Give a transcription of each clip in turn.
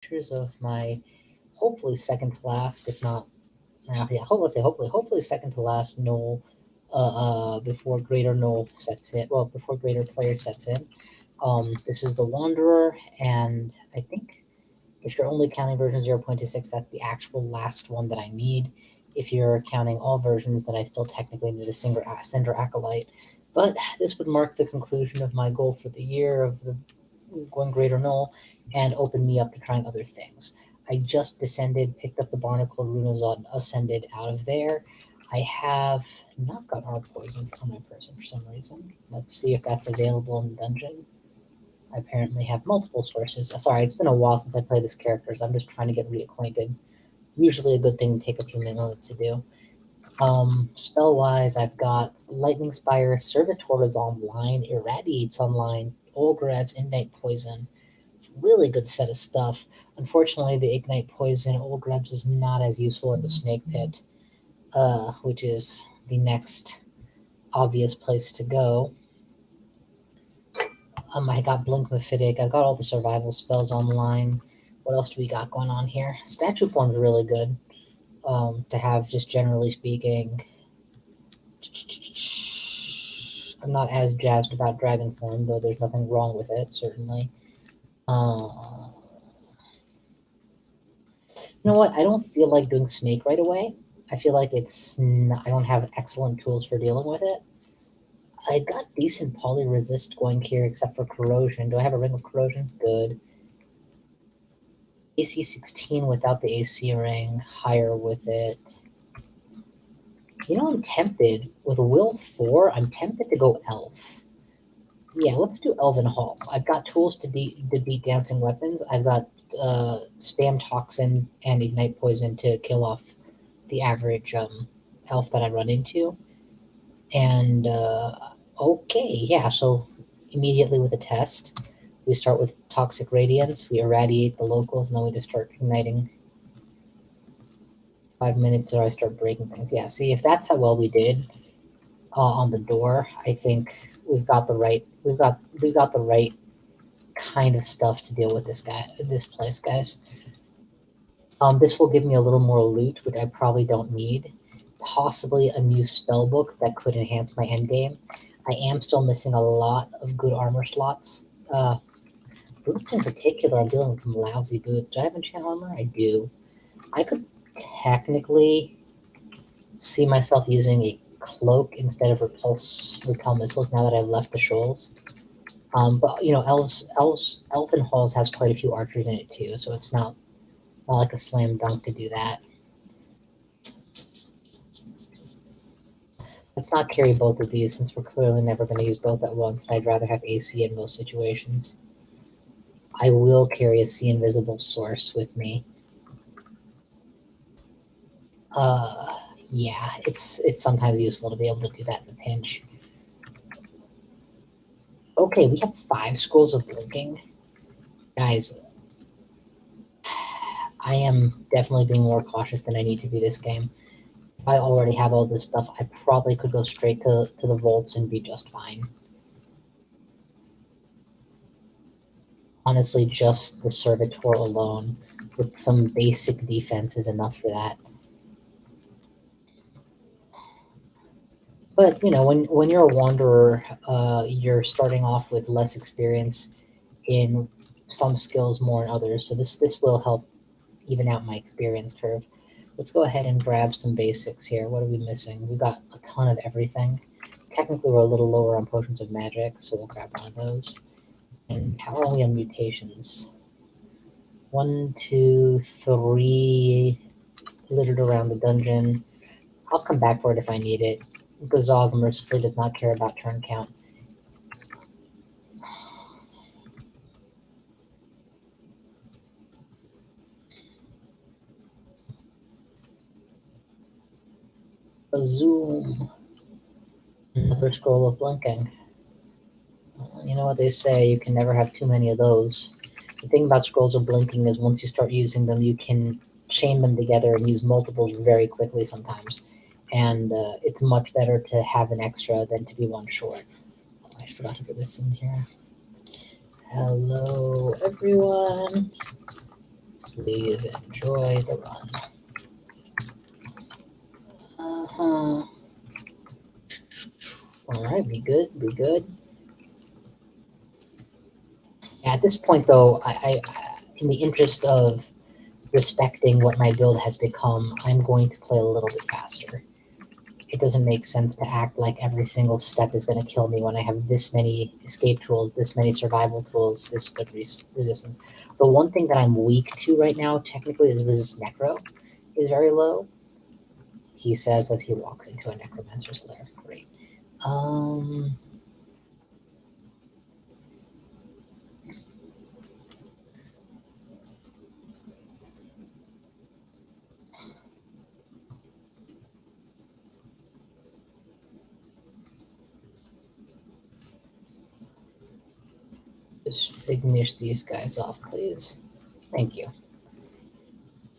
pictures of my hopefully second to last, if not, yeah, hopefully second to last Gnoll before Greater Gnoll sets in. Well, before Greater Player sets in. This is the Wanderer, and I think if you're only counting version 0.26, that's the actual last one that I need. If you're counting all versions, then I still technically need a Cinder Acolyte. But this would mark the conclusion of my goal for the year of the going Greater Gnoll and open me up to trying other things. I just descended, picked up the Barnacle Runozod, and ascended out of there. I have not got Hard Poison on my person for some reason. Let's see if that's available in the dungeon. I apparently have multiple sources. Sorry, it's been a while since I played this character, so I'm just trying to get reacquainted. Usually a good thing to take a few minutes to do. Spell-wise, I've got Lightning Spire, Servitor is online, Irradiate's online, Olgrev's Ignite Poison. Really good set of stuff. Unfortunately, the Ignite Poison Olgrev's is not as useful in the Snake Pit, which is the next obvious place to go. I got Blink Mephitic. I've got all the survival spells online. What else do we got going on here? Statue Form's really good to have, just generally speaking. I'm not as jazzed about Dragon Form, though there's nothing wrong with it, certainly. You know what? I don't feel like doing Snake right away. I feel like I don't have excellent tools for dealing with it. I got decent poly resist going here, except for corrosion. Do I have a ring of corrosion? Good. AC 16 without the AC ring, higher with it. You know, I'm tempted with a Will 4. I'm tempted to go Elf. Yeah, let's do Elven Halls. I've got tools to beat dancing weapons. I've got Spam Toxin and Ignite Poison to kill off the average elf that I run into. And okay, yeah, so immediately with a test, we start with Toxic Radiance, we irradiate the locals, and then we just start igniting. 5 minutes or I start breaking things. Yeah, see, if that's how well we did on the door, I think we've got the right kind of stuff to deal with this place, guys. This will give me a little more loot, which I probably don't need. Possibly a new spell book that could enhance my endgame. I am still missing a lot of good armor slots. Boots in particular, I'm dealing with some lousy boots. Do I have enchant armor? I do. I could technically see myself using a cloak instead of repel missiles now that I've left the shoals. But you know, Elven Halls has quite a few archers in it too, so it's not like a slam dunk to do that. Let's not carry both of these since we're clearly never going to use both at once, and I'd rather have AC in most situations. I will carry a See Invisible source with me. Yeah, it's sometimes useful to be able to do that in a pinch. Okay, we have 5 scrolls of blinking. Guys, I am definitely being more cautious than I need to be this game. If I already have all this stuff, I probably could go straight to the vaults and be just fine. Honestly, just the Servitor alone with some basic defense is enough for that. But, you know, when you're a Wanderer, you're starting off with less experience in some skills more in others, so this will help even out my experience curve. Let's go ahead and grab some basics here. What are we missing? We got a ton of everything. Technically, we're a little lower on potions of magic, so we'll grab one of those. And how are we on mutations? 1, 2, 3 littered around the dungeon. I'll come back for it if I need it. Gazog mercifully does not care about turn count. A zoom. Another scroll of blinking. You know what they say, you can never have too many of those. The thing about scrolls of blinking is once you start using them, you can chain them together and use multiples very quickly sometimes. And it's much better to have an extra than to be one short. Oh, I forgot to put this in here. Hello, everyone. Please enjoy the run. Alright, be good, be good. At this point, though, I in the interest of respecting what my build has become, I'm going to play a little bit faster. It doesn't make sense to act like every single step is going to kill me when I have this many escape tools, this many survival tools, this good resistance. The one thing that I'm weak to right now, technically, is resist necro is very low. He says as he walks into a necromancer's lair. Great. Just finish these guys off, please. Thank you.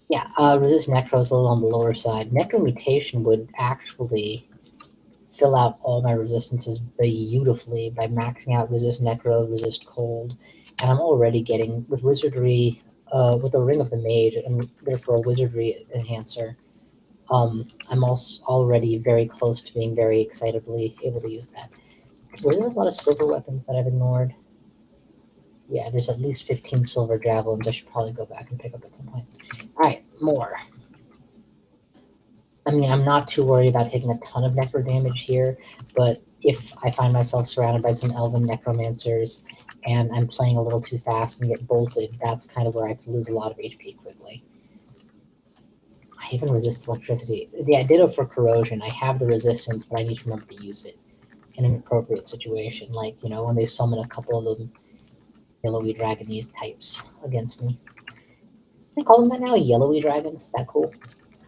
Yeah, resist necro is a little on the lower side. Necro mutation would actually fill out all my resistances beautifully by maxing out resist necro, resist cold, and I'm already getting with wizardry, with the ring of the mage, and therefore a wizardry enhancer. I'm also already very close to being very excitably able to use that. Were there a lot of silver weapons that I've ignored? Yeah, there's at least 15 silver javelins. I should probably go back and pick up at some point. All right, more. I mean, I'm not too worried about taking a ton of necro damage here, but if I find myself surrounded by some elven necromancers and I'm playing a little too fast and get bolted, that's kind of where I could lose a lot of HP quickly. I even resist electricity. Yeah, ditto for corrosion. I have the resistance, but I need to remember to use it in an appropriate situation, like, you know, when they summon a couple of them yellowy dragonese types against me. Can I call them that now? Yellowy dragons? Is that cool?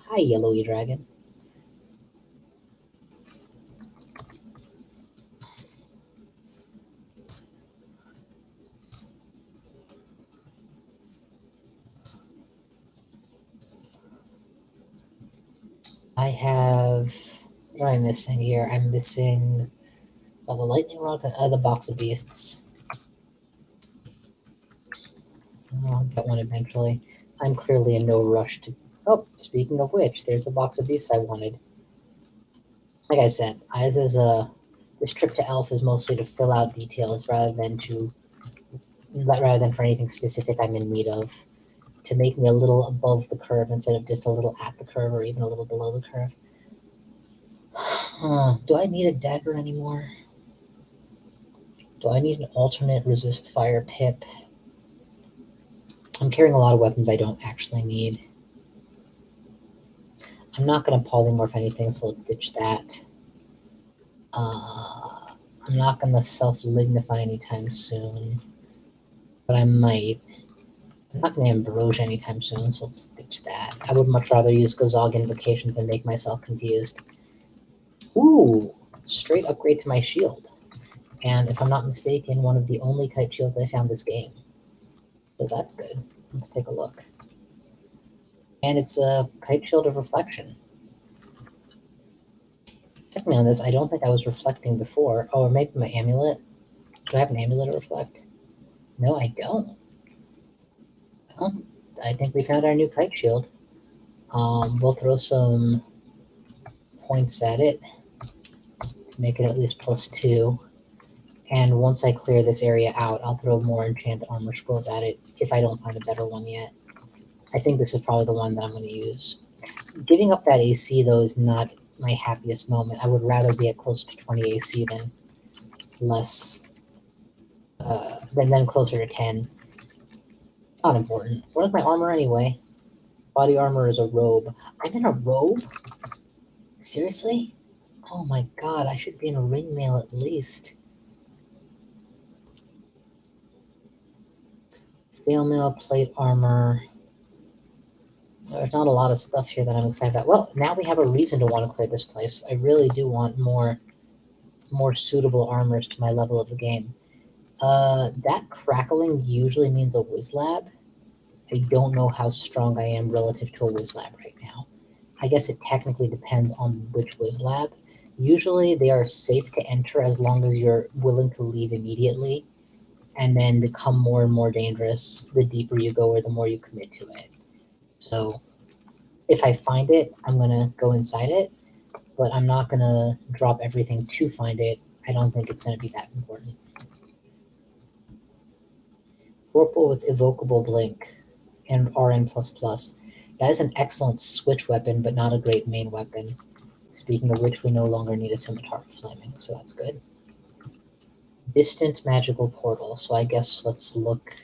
Hi, yellowy dragon. I have... What am I missing here? I'm missing... the lightning rod, the box of beasts. I'll get one eventually. I'm clearly in no rush to... Oh, speaking of which, there's the box of beasts I wanted. Like I said, this trip to Elf is mostly to fill out details rather than for anything specific I'm in need of, to make me a little above the curve instead of just a little at the curve or even a little below the curve. Do I need a dagger anymore? Do I need an alternate resist fire pip? I'm carrying a lot of weapons I don't actually need. I'm not going to polymorph anything, so let's ditch that. I'm not going to self-lignify anytime soon, but I might. I'm not going to ambrosia anytime soon, so let's ditch that. I would much rather use Gozog invocations and make myself confused. Ooh, straight upgrade to my shield. And if I'm not mistaken, one of the only kite shields I found this game. So that's good. Let's take a look. And it's a kite shield of reflection. Check me on this. I don't think I was reflecting before. Oh, or maybe my amulet. Do I have an amulet to reflect? No, I don't. Well, I think we found our new kite shield. We'll throw some points at it to make it at least +2. And once I clear this area out, I'll throw more enchanted armor scrolls at it if I don't find a better one yet. I think this is probably the one that I'm going to use. Giving up that AC, though, is not my happiest moment. I would rather be at close to 20 AC than less, than closer to 10. It's not important. What is my armor anyway? Body armor is a robe. I'm in a robe? Seriously? Oh my god, I should be in a ring mail at least. Scale mail, plate armor. There's not a lot of stuff here that I'm excited about. Well, now we have a reason to want to clear this place. I really do want more suitable armors to my level of the game. That crackling usually means a Wizlab. I don't know how strong I am relative to a Wizlab right now. I guess it technically depends on which Wizlab. Usually they are safe to enter as long as you're willing to leave immediately, and then become more and more dangerous the deeper you go or the more you commit to it. So if I find it, I'm going to go inside it, but I'm not going to drop everything to find it. I don't think it's going to be that important. Vorpal with Evocable Blink and RN++. That is an excellent switch weapon, but not a great main weapon. Speaking of which, we no longer need a Scimitar of Flaming, so that's good. Distant Magical Portal, so I guess let's look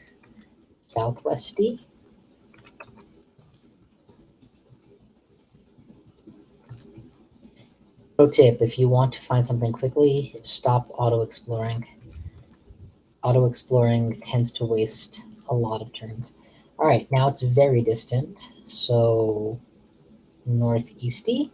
southwesty. Pro tip, if you want to find something quickly, stop auto-exploring. Auto-exploring tends to waste a lot of turns. Alright, now it's very distant, so northeasty.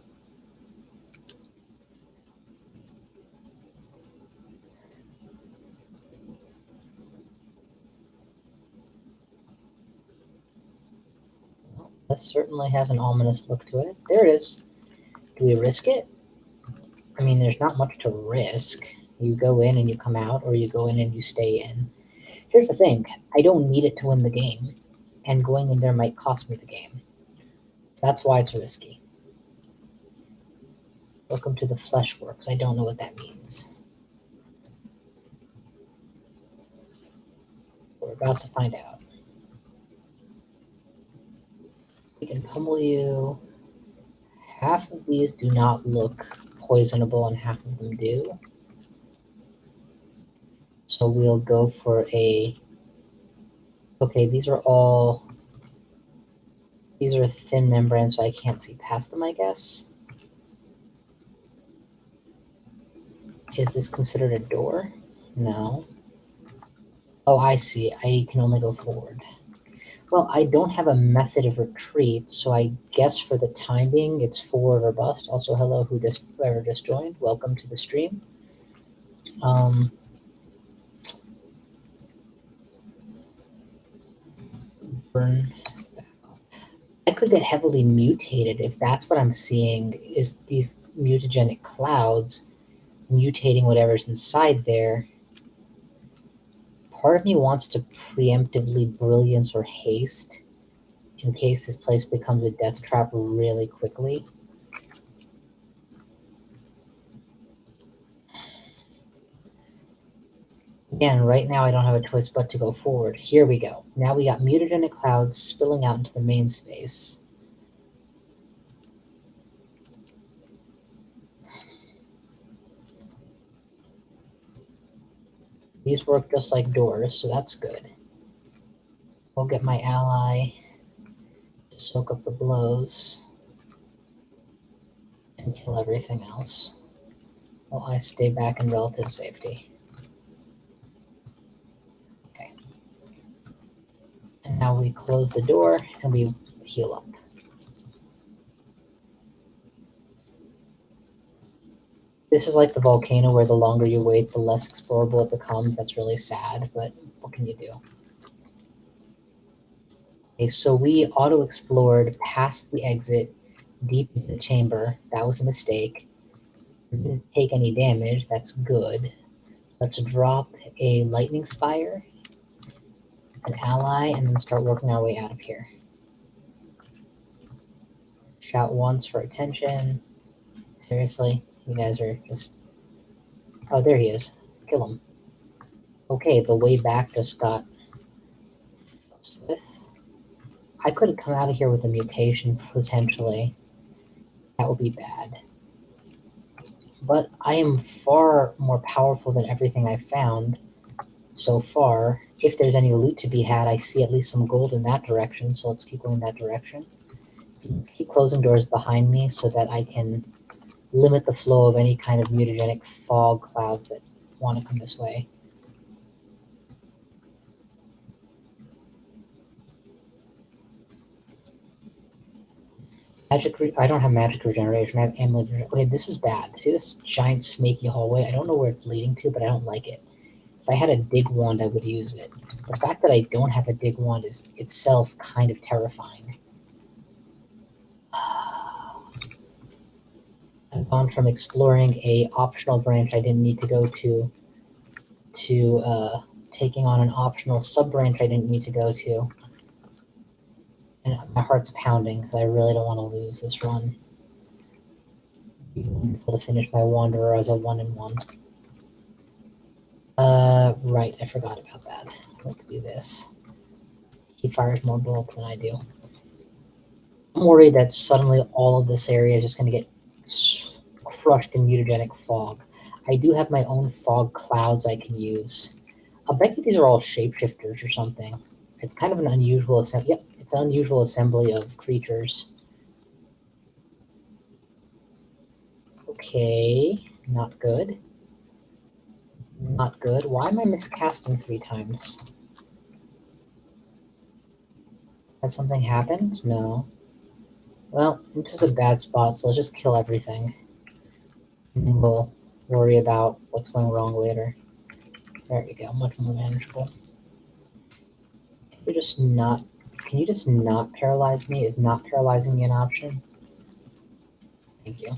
Well, this certainly has an ominous look to it. There it is. Do we risk it? I mean, there's not much to risk. You go in and you come out, or you go in and you stay in. Here's the thing. I don't need it to win the game, and going in there might cost me the game. So that's why it's risky. Welcome to the Fleshworks. I don't know what that means. We're about to find out. We can pummel you. Half of these do not look poisonable and half of them do. So we'll go for a... Okay, these are thin membrane, so I can't see past them, I guess. Is this considered a door? No. Oh, I see. I can only go forward. Well, I don't have a method of retreat, so I guess for the time being, it's forward or bust. Also, hello, whoever just joined. Welcome to the stream. Burn. I could get heavily mutated if that's what I'm seeing, is these mutagenic clouds mutating whatever's inside there. Part of me wants to preemptively brilliance or haste in case this place becomes a death trap really quickly. Again, right now I don't have a choice but to go forward. Here we go. Now we got mutagenic clouds spilling out into the main space. These work just like doors, so that's good. We'll get my ally to soak up the blows and kill everything else while I stay back in relative safety. Okay. And now we close the door and we heal up. This is like the volcano where the longer you wait, the less explorable it becomes. That's really sad, but what can you do? Okay, so we auto-explored past the exit, deep into the chamber. That was a mistake. We didn't take any damage. That's good. Let's drop a lightning spire, an ally, and then start working our way out of here. Shout once for attention. Seriously? You guys are just... Oh, there he is. Kill him. Okay, the way back just got fussed with. I could come out of here with a mutation, potentially. That would be bad. But I am far more powerful than everything I've found so far. If there's any loot to be had, I see at least some gold in that direction, so let's keep going that direction. Let's keep closing doors behind me so that I can limit the flow of any kind of mutagenic fog clouds that want to come this way. I don't have magic regeneration. I have amulet regeneration. Okay, this is bad. See this giant snaky hallway? I don't know where it's leading to, but I don't like it. If I had a dig wand, I would use it. The fact that I don't have a dig wand is itself kind of terrifying. I've gone from exploring a optional branch I didn't need to go to taking on an optional sub-branch I didn't need to go to. And my heart's pounding because I really don't want to lose this run. It'd be wonderful to finish my Wanderer as a 1-1. Right, I forgot about that. Let's do this. He fires more bullets than I do. I'm worried that suddenly all of this area is just going to get crushed in mutagenic fog. I do have my own fog clouds I can use. I bet you these are all shapeshifters or something. It's kind of an unusual assembly. Yep, it's an unusual assembly of creatures. Okay, not good. Not good. Why am I miscasting 3 times? Has something happened? No. Well, it's just a bad spot, so let's just kill everything. And we'll worry about what's going wrong later. There we go, much more manageable. Can you just not paralyze me? Is not paralyzing me an option? Thank you.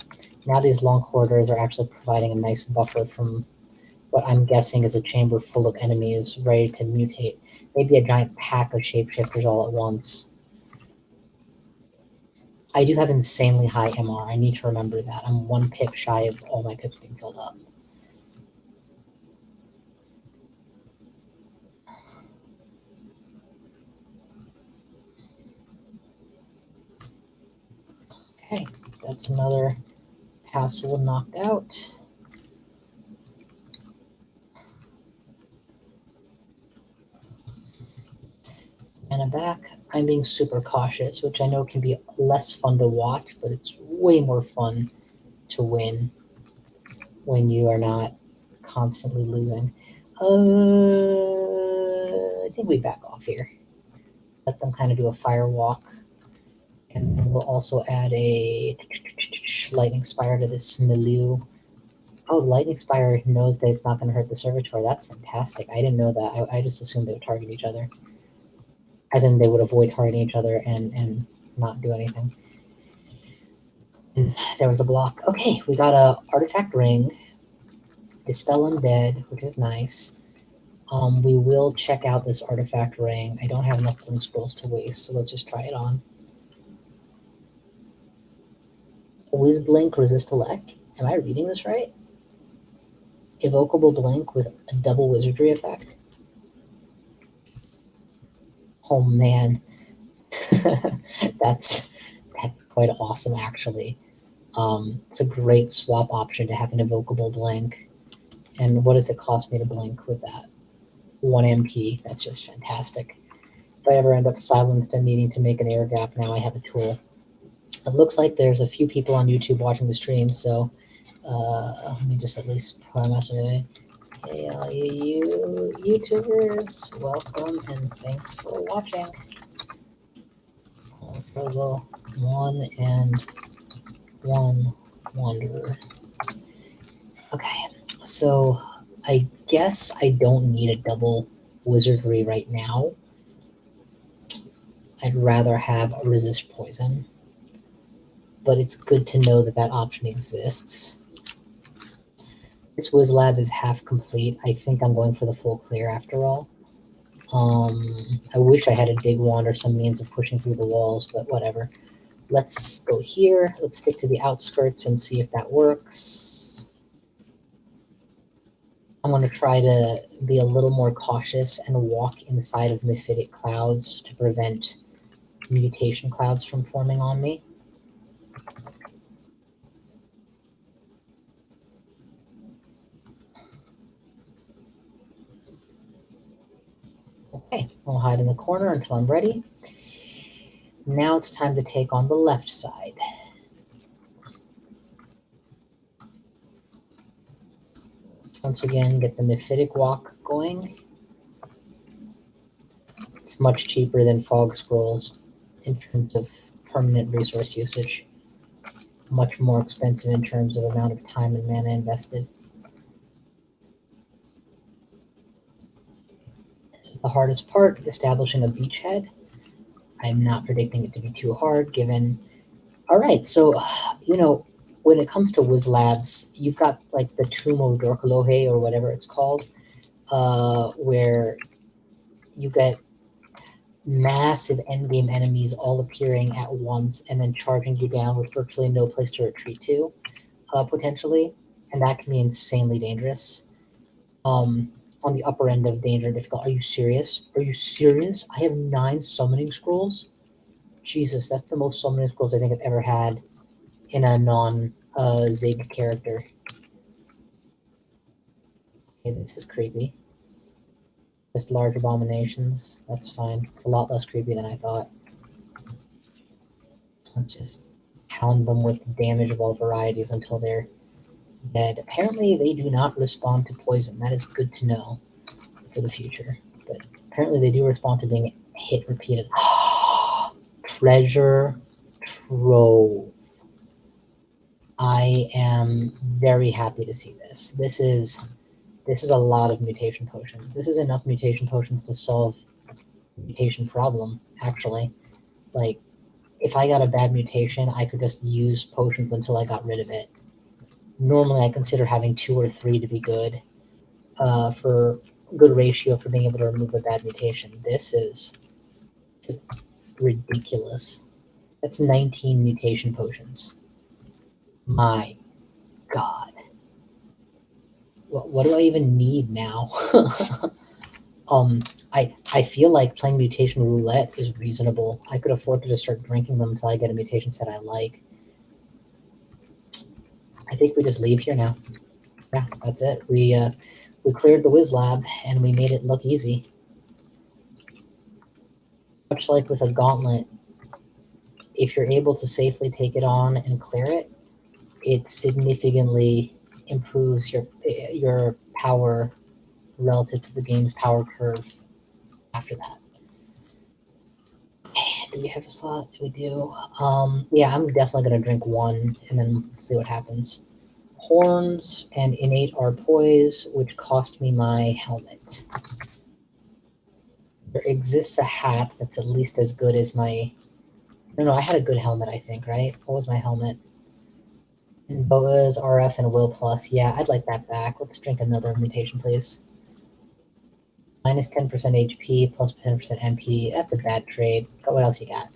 Now these long corridors are actually providing a nice buffer from what I'm guessing is a chamber full of enemies ready to mutate. Maybe a giant pack of shapeshifters all at once. I do have insanely high MR. I need to remember that. I'm 1 pip shy of all my pips being filled up. Okay, that's another hassle knocked out. And back, I'm being super cautious, which I know can be less fun to watch, but it's way more fun to win when you are not constantly losing. I think we back off here. Let them kind of do a fire walk. And we'll also add a lightning spire to this milieu. Oh, lightning spire knows that it's not going to hurt the servitor. That's fantastic. I didn't know that. I just assumed they would target each other. As in, they would avoid targeting each other and not do anything. And there was a block. Okay, we got a artifact ring. Dispel Undead, which is nice. We will check out this artifact ring. I don't have enough blink scrolls to waste, so let's just try it on. Wiz Blink, Resist Elect. Am I reading this right? Evocable Blink with a double wizardry effect. Oh man, that's quite awesome actually. It's a great swap option to have an evocable blink. And what does it cost me to blink with that? 1 MP. That's just fantastic. If I ever end up silenced and needing to make an air gap, now I have a tool. It looks like there's a few people on YouTube watching the stream, so let me just at least promise it. Hey, all you YouTubers, welcome and thanks for watching. For the 1 and 1 Wanderer. Okay, so I guess I don't need a double wizardry right now. I'd rather have a resist poison, but it's good to know that that option exists. This Wiz Lab is half complete. I think I'm going for the full clear after all. I wish I had a dig wand or some means of pushing through the walls, but whatever. Let's go here. Let's stick to the outskirts and see if that works. I'm going to try to be a little more cautious and walk inside of mephitic clouds to prevent mutation clouds from forming on me. Okay, I'll hide in the corner until I'm ready. Now it's time to take on the left side. Once again, get the mephitic walk going. It's much cheaper than fog scrolls in terms of permanent resource usage. Much more expensive in terms of amount of time and mana invested. This is the hardest part, establishing a beachhead. I'm not predicting it to be too hard, given... Alright, so, when it comes to Wiz Labs, you've got, like, the Tomb of Dorkalohe, or whatever it's called, where you get massive endgame enemies all appearing at once and then charging you down with virtually no place to retreat to, potentially, and that can be insanely dangerous. On the upper end of danger and difficult. Are you serious? Are you serious? I have 9 summoning scrolls? Jesus, that's the most summoning scrolls I think I've ever had in a non-Zig character. Okay, this is creepy. Just large abominations. That's fine. It's a lot less creepy than I thought. Let's just pound them with damage of all varieties until they're dead. Apparently, they do not respond to poison. That is good to know for the future. But apparently, they do respond to being hit repeatedly. Treasure trove. I am very happy to see this. This is a lot of mutation potions. This is enough mutation potions to solve the mutation problem, actually. Like, if I got a bad mutation, I could just use potions until I got rid of it. Normally, I consider having 2 or 3 to be good, for good ratio for being able to remove a bad mutation. This is ridiculous. That's 19 mutation potions. My God. What do I even need now? I feel like playing mutation roulette is reasonable. I could afford to just start drinking them until I get a mutation set I like. I think we just leave here now. Yeah, that's it. We cleared the Wiz Lab and we made it look easy. Much like with a gauntlet, if you're able to safely take it on and clear it, it significantly improves your power relative to the game's power curve after that. Do we have a slot? We do. Yeah, I'm definitely going to drink 1 and then see what happens. Horns and innate are poise, which cost me my helmet. There exists a hat that's at least as good as my... No, I had a good helmet, I think, right? What was my helmet? And Boa's, RF, and Will Plus. Yeah, I'd like that back. Let's drink another mutation, please. Minus 10% HP, plus 10% MP. That's a bad trade. What else you got?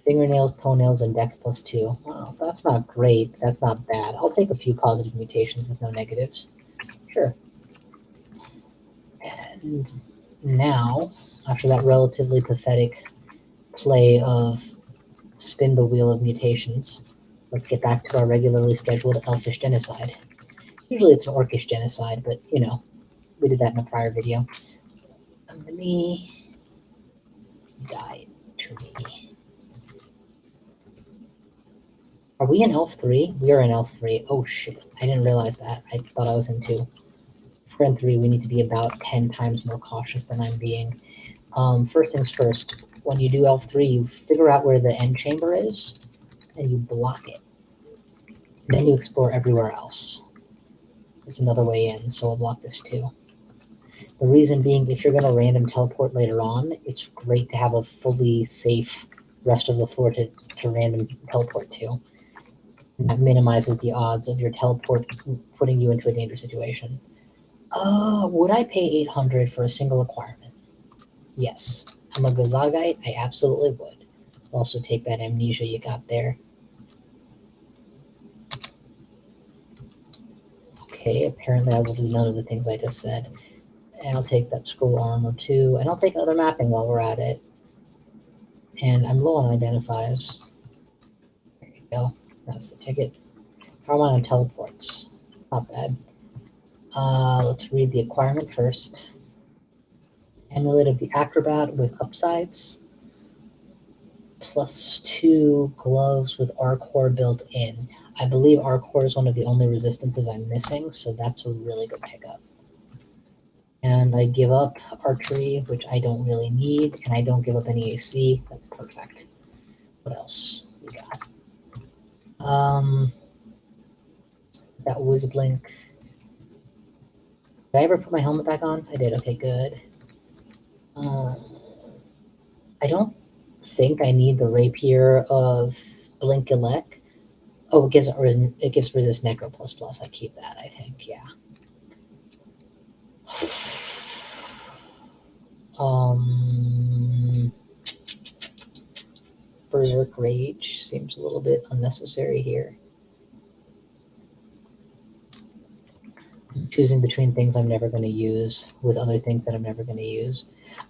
Fingernails, toenails, and dex plus 2. Well, that's not great. That's not bad. I'll take a few positive mutations with no negatives. Sure. And now, after that relatively pathetic play of spin the wheel of mutations, let's get back to our regularly scheduled elfish genocide. Usually it's an orcish genocide, but, you know, we did that in a prior video. Me. Die to me. Are we in Elf 3? We are in Elf 3. Oh shit, I didn't realize that. I thought I was in 2. If we're in 3, we need to be about 10 times more cautious than I'm being. First things first, when you do Elf 3, you figure out where the end chamber is, and you block it. Then you explore everywhere else. There's another way in, so we'll block this too. The reason being, if you're going to random teleport later on, it's great to have a fully safe rest of the floor to random teleport to. And that minimizes the odds of your teleport putting you into a dangerous situation. Would I pay 800 for a single acquirement? Yes. I'm a Gazagite, I absolutely would. Also take that amnesia you got there. Okay, apparently I will do none of the things I just said. And I'll take that scroll armor too, and I'll take another mapping while we're at it. And I'm low on identifies. There you go. That's the ticket. How am I on teleports? Not bad. Let's read the acquirement first. Amulet of the Acrobat with upsides. +2 gloves with Arcor built in. I believe Arcor is one of the only resistances I'm missing, so that's a really good pickup. And I give up archery, which I don't really need, and I don't give up any AC. That's perfect. What else we got? That Whizblink. Did I ever put my helmet back on? I did. Okay, good. I don't think I need the rapier of Blinkilek. Oh, it gives resist necro ++. I keep that, I think, yeah. Berserk Rage seems a little bit unnecessary here. Choosing between things I'm never going to use with other things that I'm never going to use.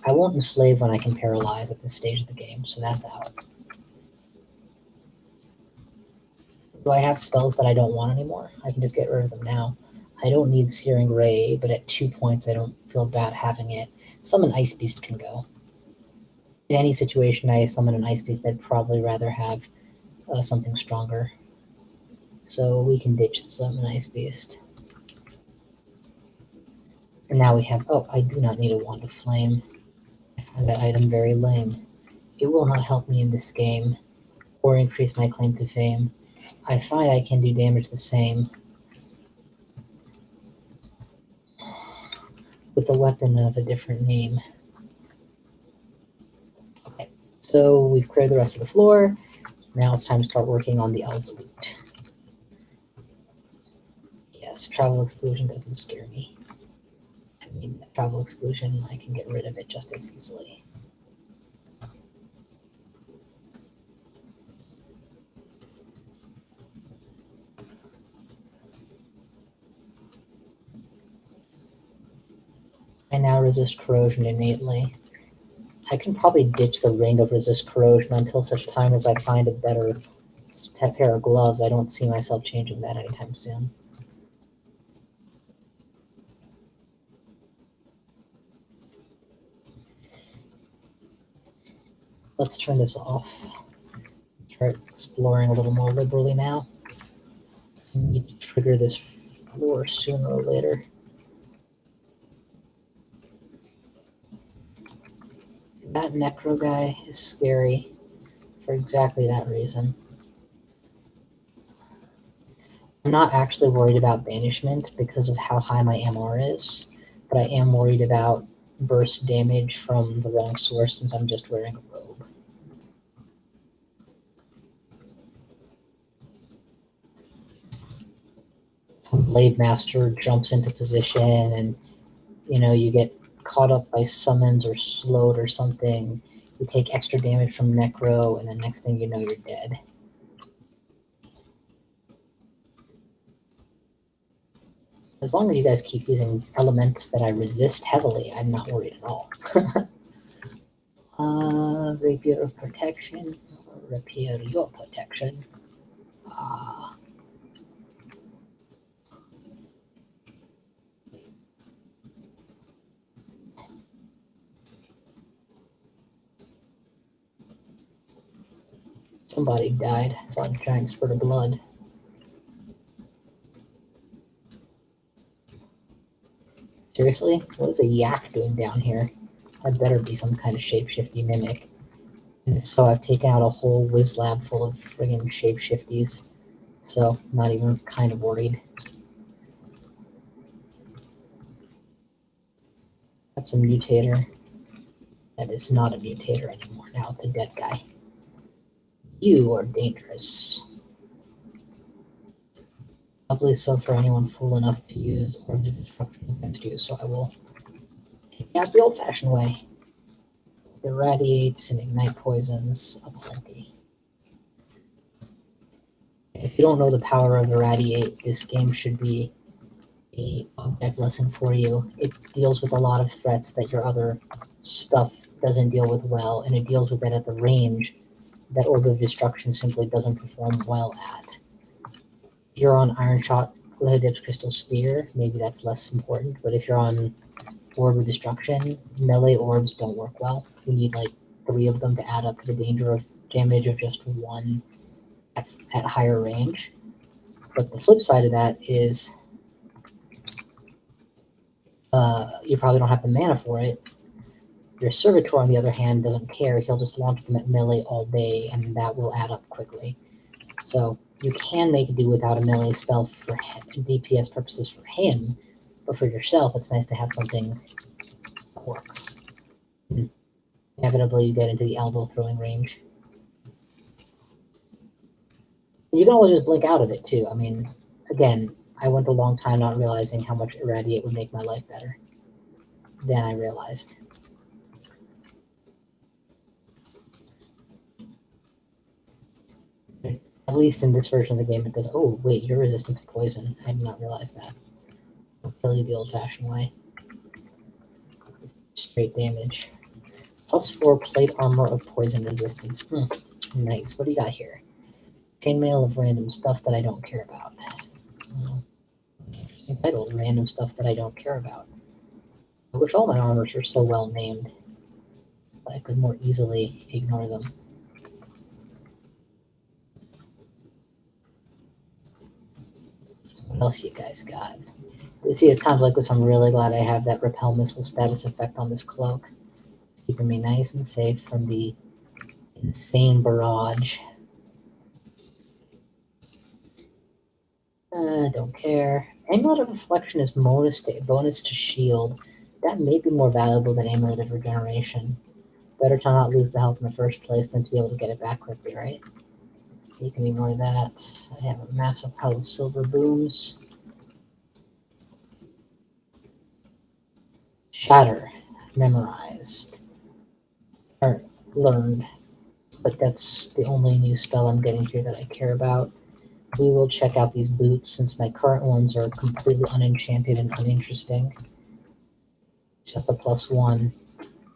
I won't enslave when I can paralyze at this stage of the game, so that's out. Do I have spells that I don't want anymore? I can just get rid of them now. I don't need Searing Ray, but at 2 points I don't feel bad having it. Summon Ice Beast can go. In any situation I summon an Ice Beast, I'd probably rather have something stronger. So we can ditch the Summon Ice Beast. And now we have... Oh, I do not need a Wand of Flame. I find that item very lame. It will not help me in this game, or increase my claim to fame. I find I can do damage the same with a weapon of a different name. Okay, so we've cleared the rest of the floor. Now it's time to start working on the elf loot. Yes, travel exclusion doesn't scare me. I mean, travel exclusion, I can get rid of it just as easily. I now resist corrosion innately. I can probably ditch the ring of resist corrosion until such time as I find a better pair of gloves. I don't see myself changing that anytime soon. Let's turn this off. Start exploring a little more liberally now. I need to trigger this floor sooner or later. That Necro guy is scary for exactly that reason. I'm not actually worried about banishment because of how high my MR is, but I am worried about burst damage from the wrong source since I'm just wearing a robe. Some Blade Master jumps into position and, you get caught up by summons or slowed or something. You take extra damage from Necro, and the next thing you know, you're dead. As long as you guys keep using elements that I resist heavily, I'm not worried at all. Rapier of Protection. Repair your protection. Somebody died. Saw a giant spurt of blood. Seriously? What is a yak doing down here? That better be some kind of shapeshifty mimic. And if so, I've taken out a whole whiz lab full of friggin' shapeshifties. So, not even kind of worried. That's a mutator. That is not a mutator anymore. Now it's a dead guy. You are dangerous. Doubly so for anyone fool enough to use Orbs of Destruction against you, so I will take out the old-fashioned way. Irradiates and ignite poisons aplenty. If you don't know the power of Irradiate, this game should be a object lesson for you. It deals with a lot of threats that your other stuff doesn't deal with well, and it deals with it at the range that Orb of Destruction simply doesn't perform well at. If you're on Iron Shot, Lihodips Crystal Spear, maybe that's less important, but if you're on Orb of Destruction, melee orbs don't work well. You need like 3 of them to add up to the danger of damage of just 1 at higher range. But the flip side of that is you probably don't have the mana for it. Your Servitor, on the other hand, doesn't care. He'll just launch them at melee all day, and that will add up quickly. So you can make do without a melee spell for DPS purposes for him, but for yourself, it's nice to have something that works. Inevitably, you get into the elbow throwing range. You can always just blink out of it, too. I mean, again, I went a long time not realizing how much Irradiate would make my life better. Then I realized. At least in this version of the game, it does. Oh, wait, you're resistant to poison. I did not realize that. I'll kill you the old-fashioned way. Straight damage. +4 plate armor of poison resistance. Nice. What do you got here? Chainmail of random stuff that I don't care about. Interesting title. Random stuff that I don't care about. I wish all my armors were so well named. But I could more easily ignore them. What else you guys got? See, it sounds like this. I'm really glad I have that repel missile status effect on this cloak. It's keeping me nice and safe from the insane barrage. Don't care. Amulet of Reflection is bonus to shield. That may be more valuable than Amulet of Regeneration. Better to not lose the health in the first place than to be able to get it back quickly, right? So you can ignore that. I have a massive pile of silver booms. Shatter. Memorized. Or learned. But that's the only new spell I'm getting here that I care about. We will check out these boots since my current ones are completely unenchanted and uninteresting. Just a +1.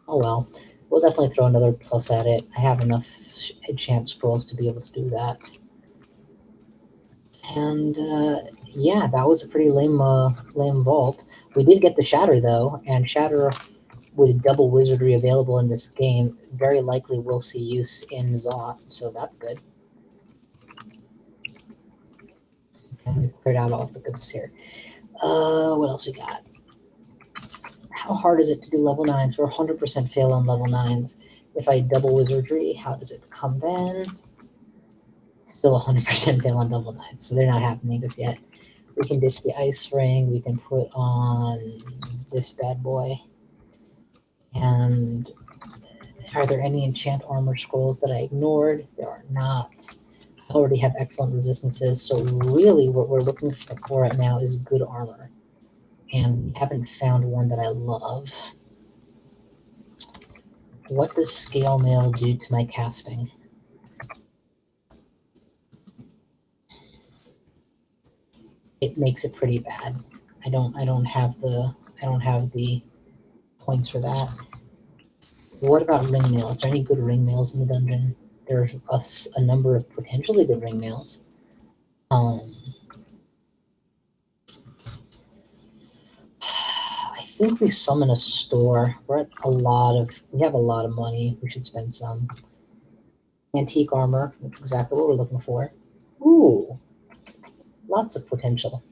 Oh well. We'll definitely throw another plus at it. I have enough enchant scrolls to be able to do that. And yeah, that was a pretty lame vault. We did get the Shatter though, and Shatter with double wizardry available in this game very likely will see use in Zot, so that's good. And we cleared out all of the goods here. What else we got? How hard is it to do level 9s? We're 100% fail on level 9s. If I double wizardry, how does it come then? Still 100% fail on level 9s, so they're not happening just yet. We can ditch the ice ring. We can put on this bad boy. And are there any enchant armor scrolls that I ignored? There are not. I already have excellent resistances, so really what we're looking for right now is good armor. And we haven't found one that I love. What does scale mail do to my casting? It makes it pretty bad. I don't have the points for that. What about ring mail? Is there any good ring mails in the dungeon? There's a number of potentially good ring mails. I think we summon a store. We have a lot of money. We should spend some. Antique armor. That's exactly what we're looking for. Ooh, lots of potential.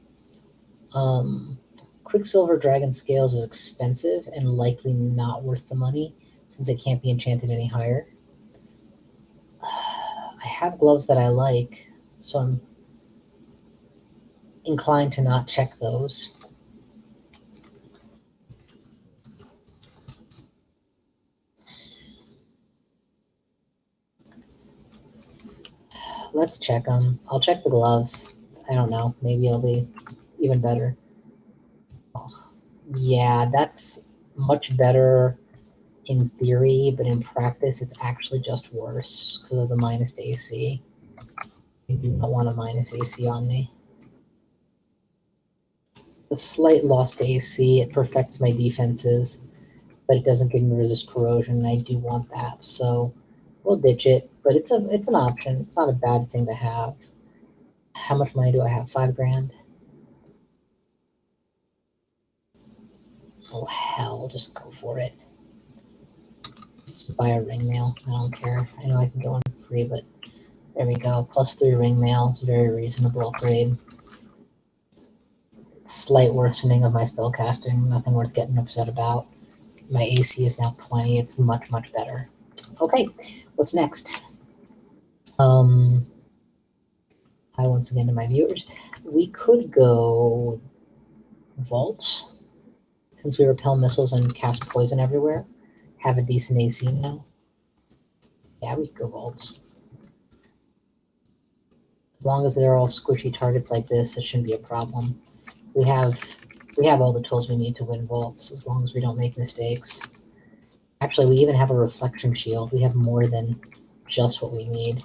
Quicksilver Dragon Scales is expensive and likely not worth the money since it can't be enchanted any higher. I have gloves that I like, so I'm inclined to not check those. Let's check them. I'll check the gloves. I don't know. Maybe it'll be even better. Oh, yeah, that's much better in theory, but in practice, it's actually just worse because of the minus to AC. I do not want a minus AC on me. The slight loss to AC, it perfects my defenses, but it doesn't give me resist corrosion, and I do want that, so we'll ditch it. But it's an option. It's not a bad thing to have. How much money do I have? 5 grand? Oh hell, just go for it. Just buy a ring mail. I don't care. I know I can go in free, but there we go. +3 ring mail. It's a very reasonable upgrade. Slight worsening of my spellcasting. Nothing worth getting upset about. My AC is now 20. It's much, much better. Okay, what's next? Hi once again to my viewers. We could go Vault, since we repel missiles and cast poison everywhere. Have a decent AC now. Yeah, we could go Vaults. As long as they're all squishy targets like this, it shouldn't be a problem. We have all the tools we need to win Vaults, as long as we don't make mistakes. Actually, we even have a reflection shield. We have more than just what we need.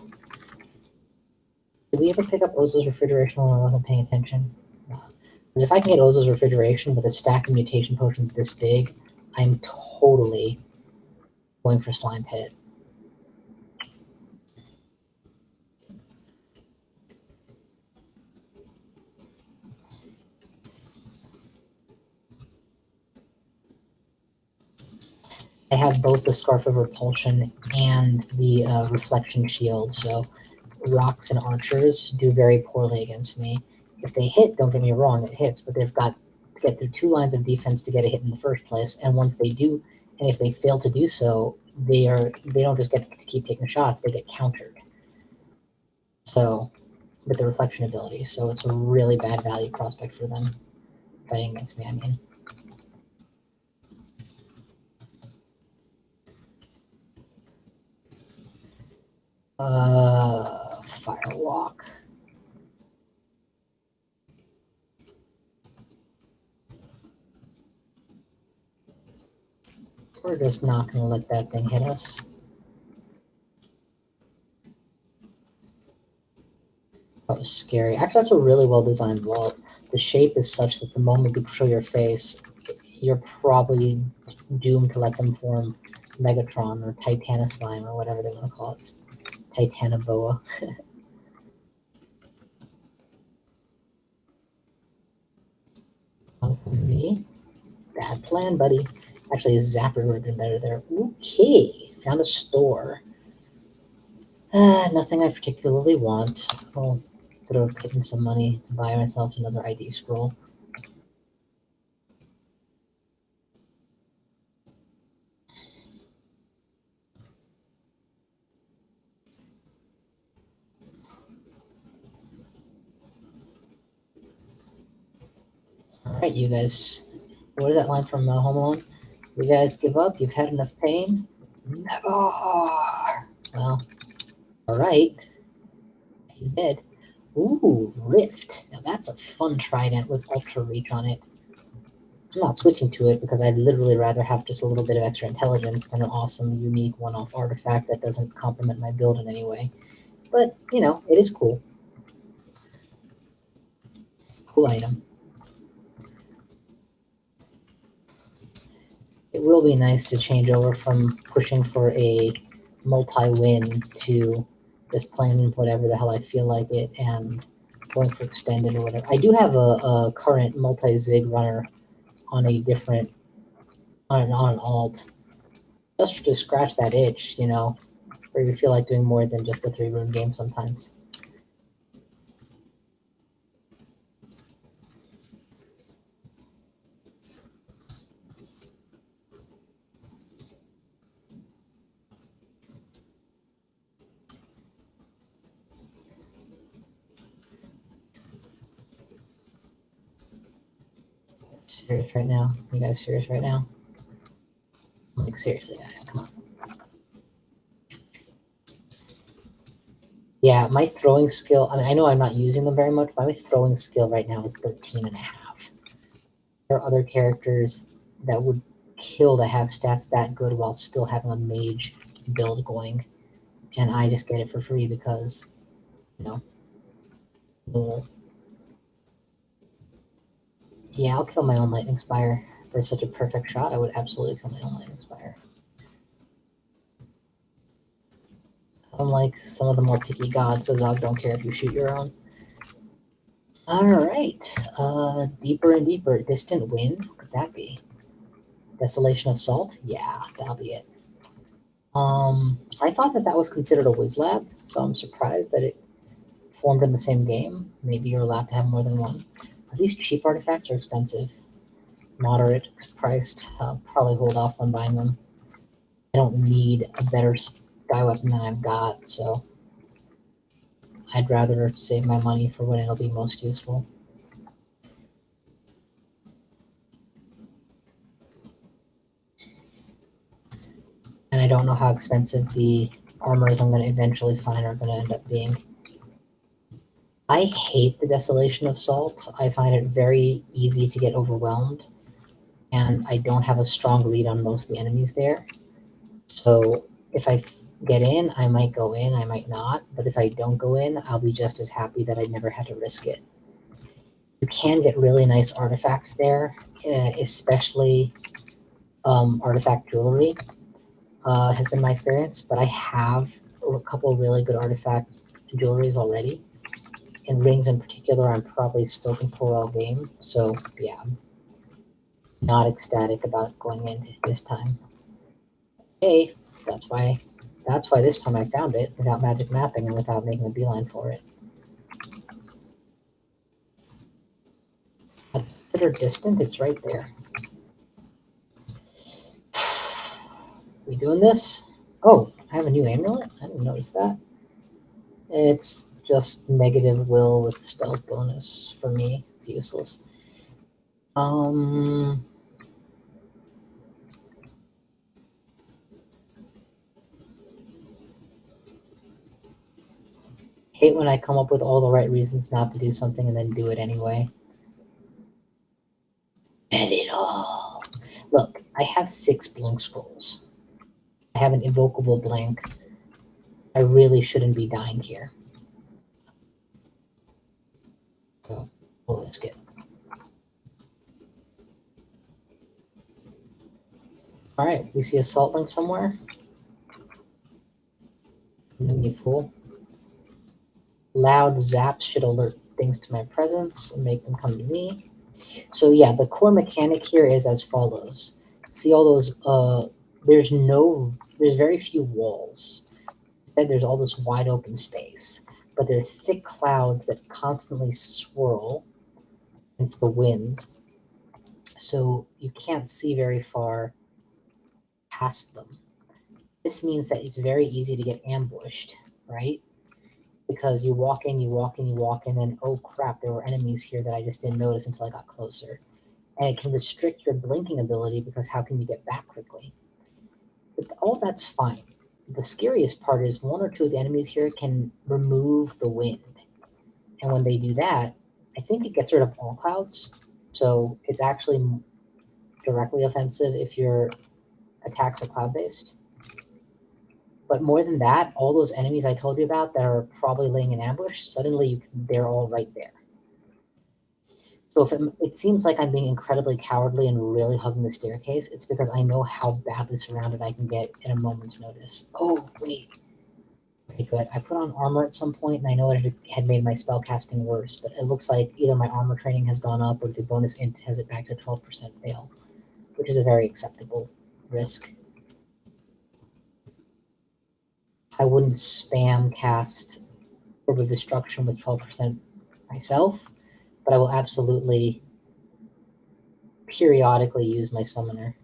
Did we ever pick up Ozo's refrigeration when I wasn't paying attention? Because if I can get Ozo's refrigeration with a stack of mutation potions this big, I'm totally going for Slime Pit. I have both the Scarf of Repulsion and the Reflection Shield, so rocks and archers do very poorly against me. If they hit, don't get me wrong, it hits, but they've got to get through 2 lines of defense to get a hit in the first place, and once they do, and if they fail to do so, they don't just get to keep taking shots, they get countered. So, with the reflection ability, so it's a really bad value prospect for them fighting against me, I mean. Firewalk. We're just not going to let that thing hit us. That was scary. Actually, that's a really well-designed vault. The shape is such that the moment you show your face, you're probably doomed to let them form Megatron or Titanoslime or whatever they want to call it. Titanoboa. Me? Bad plan, buddy. Actually, a Zapper would have been better there. Okay, found a store. Nothing I particularly want. I'll throw a pit in some money to buy myself another ID scroll. Alright, you guys. What is that line from Home Alone? You guys give up? You've had enough pain? Never! Well, alright. You did. Ooh, Rift. Now that's a fun trident with Ultra Reach on it. I'm not switching to it because I'd literally rather have just a little bit of extra intelligence than an awesome, unique, one-off artifact that doesn't complement my build in any way. But, you know, it is cool. Cool item. It will be nice to change over from pushing for a multi-win to just playing whatever the hell I feel like it and going for extended or whatever. I do have a current multi-zig runner on a different, on an alt, just to scratch that itch, you know, where you feel like doing more than just the 3-rune game sometimes. Serious right now? You guys serious right now? Like, seriously, guys, come on. Yeah, my throwing skill, I mean, I know I'm not using them very much, but my throwing skill right now is 13.5. There are other characters that would kill to have stats that good while still having a mage build going, and I just get it for free because, you know, Gnoll. Yeah, I'll kill my own Lightning Spire. For such a perfect shot, I would absolutely kill my own Lightning Spire. Unlike some of the more picky gods, the Zog don't care if you shoot your own. Alright, deeper and deeper. Distant Wind, what could that be? Desolation of Salt? Yeah, that'll be it. I thought that was considered a Wizlab, so I'm surprised that it formed in the same game. Maybe you're allowed to have more than one. These cheap artifacts are expensive. Moderate priced. I'll probably hold off on buying them. I don't need a better sky weapon than I've got, so I'd rather save my money for when it'll be most useful. And I don't know how expensive the armors I'm going to eventually find are going to end up being. I hate the Desolation of Salt. I find it very easy to get overwhelmed, and I don't have a strong lead on most of the enemies there. So if I get in, I might go in, I might not. But if I don't go in, I'll be just as happy that I never had to risk it. You can get really nice artifacts there, especially artifact jewelry. Has been my experience, but I have a couple really good artifact jewelries already. In rings in particular, I'm probably spoken for all game. So yeah, I'm not ecstatic about going in this time. Hey, that's why this time I found it without magic mapping and without making a beeline for it. Consider distant, it's right there. We doing this? Oh, I have a new amulet? I didn't notice that. It's just negative will with stealth bonus for me. It's useless. Hate when I come up with all the right reasons not to do something and then do it anyway. Edit all. Look, I have 6 blink scrolls. I have an invocable blink. I really shouldn't be dying here. So we'll risk it. Alright, we see a salt link somewhere. You fool. Loud zaps should alert things to my presence and make them come to me. So yeah, the core mechanic here is as follows. See all those, there's very few walls. Instead, there's all this wide open space. But there's thick clouds that constantly swirl into the wind. So you can't see very far past them. This means that it's very easy to get ambushed, right? Because you walk in, and oh crap, there were enemies here that I just didn't notice until I got closer. And it can restrict your blinking ability because how can you get back quickly? But all that's fine. The scariest part is 1 or 2 of the enemies here can remove the wind. And when they do that, I think it gets rid of all clouds. So it's actually directly offensive if your attacks are cloud-based. But more than that, all those enemies I told you about that are probably laying in ambush, suddenly they're all right there. So if it seems like I'm being incredibly cowardly and really hugging the staircase, it's because I know how badly surrounded I can get at a moment's notice. Oh, wait. Okay, good. I put on armor at some point, and I know it had made my spell casting worse, but it looks like either my armor training has gone up or the bonus int has it back to 12% fail, which is a very acceptable risk. I wouldn't spam cast Orb of Destruction with 12% myself, but I will absolutely periodically use my summoner.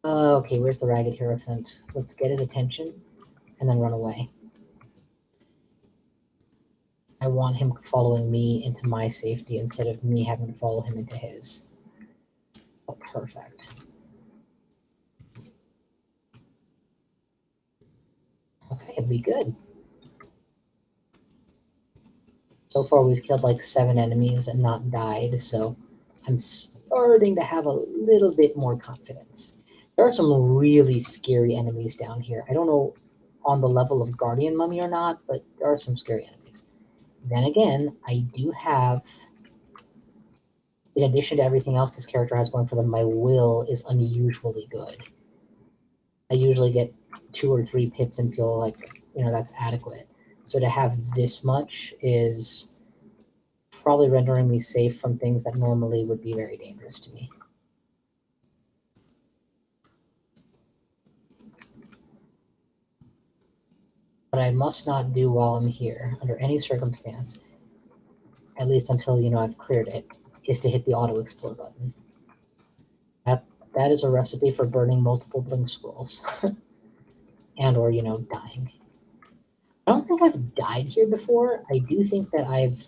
Okay, where's the Ragged Hierophant? Let's get his attention and then run away. I want him following me into my safety instead of me having to follow him into his. Oh, perfect. Okay, it'll be good. So far, we've killed like 7 enemies and not died, so I'm starting to have a little bit more confidence. There are some really scary enemies down here. I don't know on the level of Guardian Mummy or not, but there are some scary enemies. Then again, I do have, in addition to everything else this character has going for them, my will is unusually good. I usually get 2 or 3 pips and feel like, that's adequate. So to have this much is probably rendering me safe from things that normally would be very dangerous to me. What I must not do while I'm here, under any circumstance, at least until, I've cleared it, is to hit the auto-explore button. That is a recipe for burning multiple blink scrolls. And or, dying. I don't think I've died here before. I do think that I've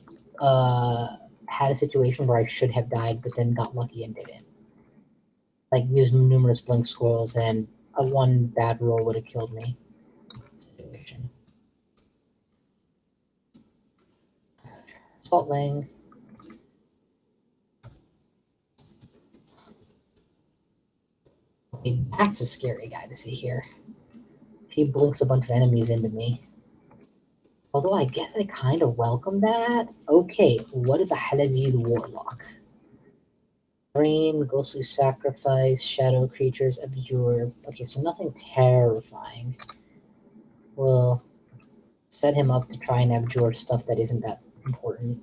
had a situation where I should have died, but then got lucky and didn't. Like, used numerous blink scrolls, and a 1 bad roll would have killed me. Situation. Salt Lang. Okay, that's a scary guy to see here. He blinks a bunch of enemies into me. Although I guess I kind of welcome that. Okay, what is a Halazid Warlock? Rain, Ghostly Sacrifice, Shadow Creatures, Abjure. Okay, so nothing terrifying. We'll set him up to try and abjure stuff that isn't that important.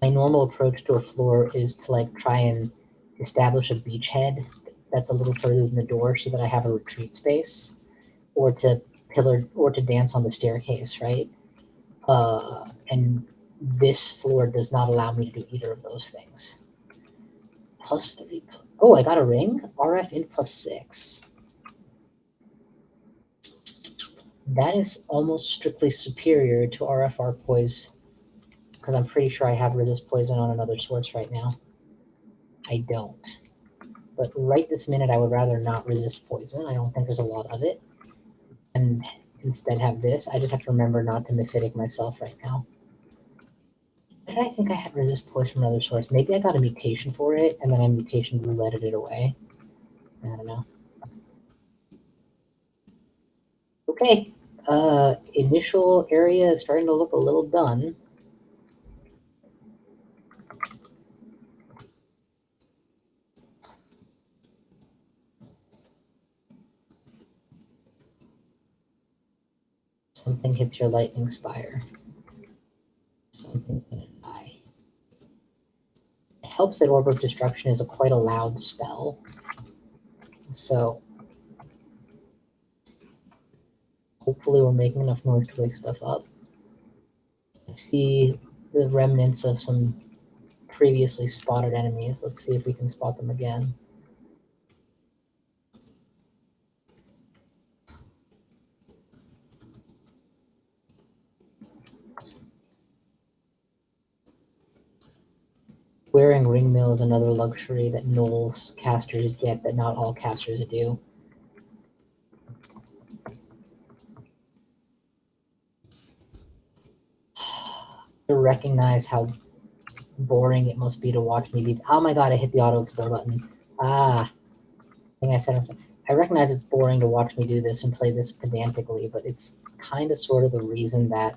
My normal approach to a floor is to like try and establish a beachhead that's a little further than the door so that I have a retreat space, or to dance on the staircase, right? And this floor does not allow me to do either of those things. +3. Oh, I got a ring. RF in +6. That is almost strictly superior to RFR poise, because I'm pretty sure I have resist poison on another source right now. I don't. But right this minute, I would rather not resist poison. I don't think there's a lot of it. And instead have this. I just have to remember not to mephitic myself right now. Why did I think I had resist poison from another source? Maybe I got a mutation for it, and then I mutation rouletted it away. I don't know. Okay. Initial area is starting to look a little done. Something hits your lightning spire. Something's gonna die. It helps that Orb of Destruction is quite a loud spell. So hopefully we're making enough noise to wake stuff up. I see the remnants of some previously spotted enemies. Let's see if we can spot them again. Wearing Ringmail is another luxury that Gnoll casters get that not all casters do. To recognize how boring it must be to watch me be. Oh my god, I hit the auto explode button. Ah, I think I said it. I recognize it's boring to watch me do this and play this pedantically, but it's kind of sort of the reason that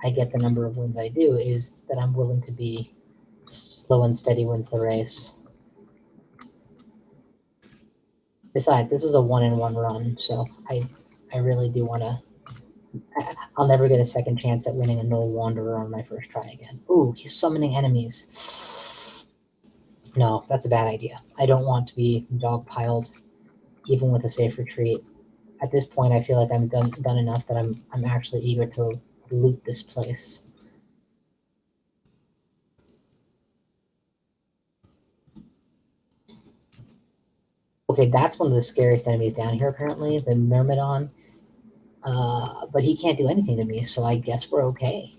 I get the number of wins I do is that I'm willing to be slow and steady wins the race. Besides, this is a 1-in-1 run, so I really do want to. I'll never get a second chance at winning a Gnoll Wanderer on my first try again. Ooh, he's summoning enemies. No, that's a bad idea. I don't want to be dogpiled, even with a safe retreat. At this point, I feel like I'm done enough that I'm actually eager to loot this place. Okay, that's one of the scariest enemies down here, apparently, the Myrmidon. But he can't do anything to me, so I guess we're okay.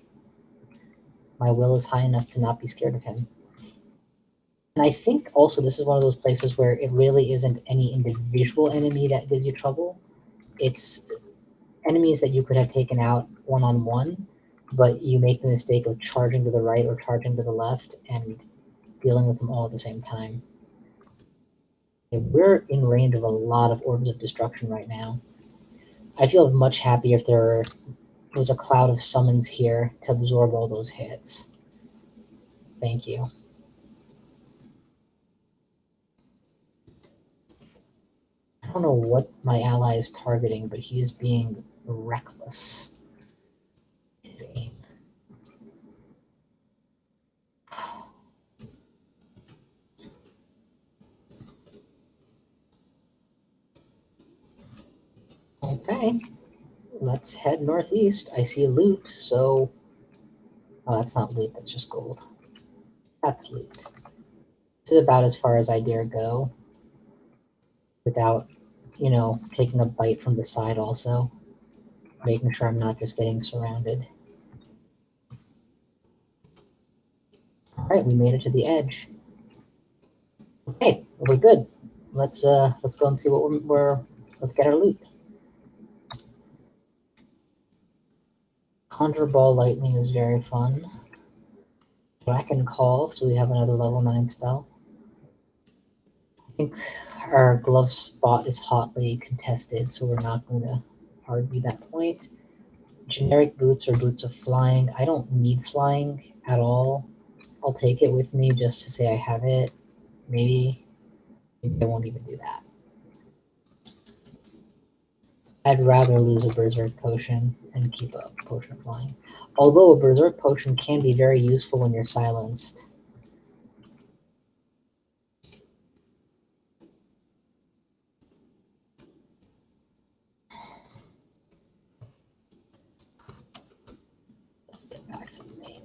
My will is high enough to not be scared of him. And I think also this is one of those places where it really isn't any individual enemy that gives you trouble. It's enemies that you could have taken out one-on-one, but you make the mistake of charging to the right or charging to the left and dealing with them all at the same time. Okay, we're in range of a lot of orbs of destruction right now. I feel much happier if there was a cloud of summons here to absorb all those hits. Thank you. I don't know what my ally is targeting, but he is being reckless. His aim. Okay, let's head northeast. I see loot, so... Oh, that's not loot, that's just gold. That's loot. This is about as far as I dare go without, taking a bite from the side also. Making sure I'm not just getting surrounded. Alright, we made it to the edge. Okay, we're good. Let's go and see what let's get our loot. Conjure Ball Lightning is very fun. Whack and Call, so we have another level 9 spell. I think our glove spot is hotly contested, so we're not going to argue that point. Generic boots or boots of flying. I don't need flying at all. I'll take it with me just to say I have it. Maybe I won't even do that. I'd rather lose a Berserk Potion and keep a Potion of Flying. Although a Berserk Potion can be very useful when you're silenced. Let's get back to the main.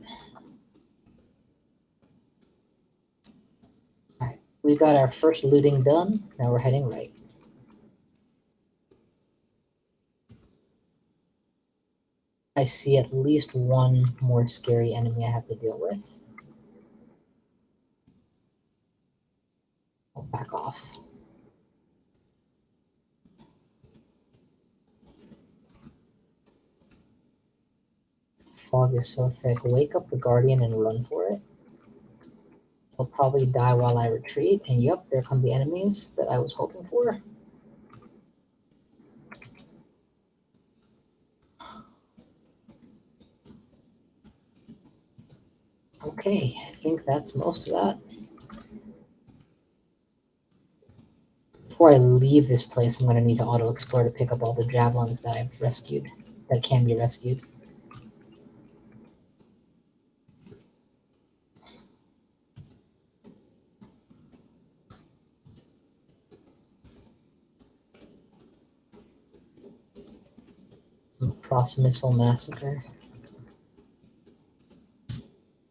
Alright, we got our first looting done. Now we're heading right. I see at least one more scary enemy I have to deal with. I'll back off. Fog is so thick. Wake up the Guardian and run for it. He'll probably die while I retreat. And yep, there come the enemies that I was hoping for. Okay, I think that's most of that. Before I leave this place, I'm going to need to auto-explore to pick up all the javelins that I've rescued, that can be rescued. Cross-missile massacre.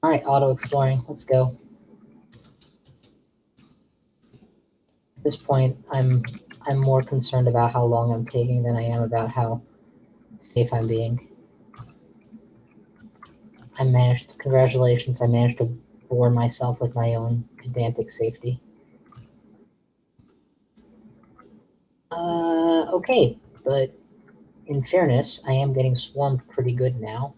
Alright, auto-exploring. Let's go. At this point, I'm more concerned about how long I'm taking than I am about how safe I'm being. Congratulations, I managed to bore myself with my own pedantic safety. Okay, but in fairness, I am getting swarmed pretty good now.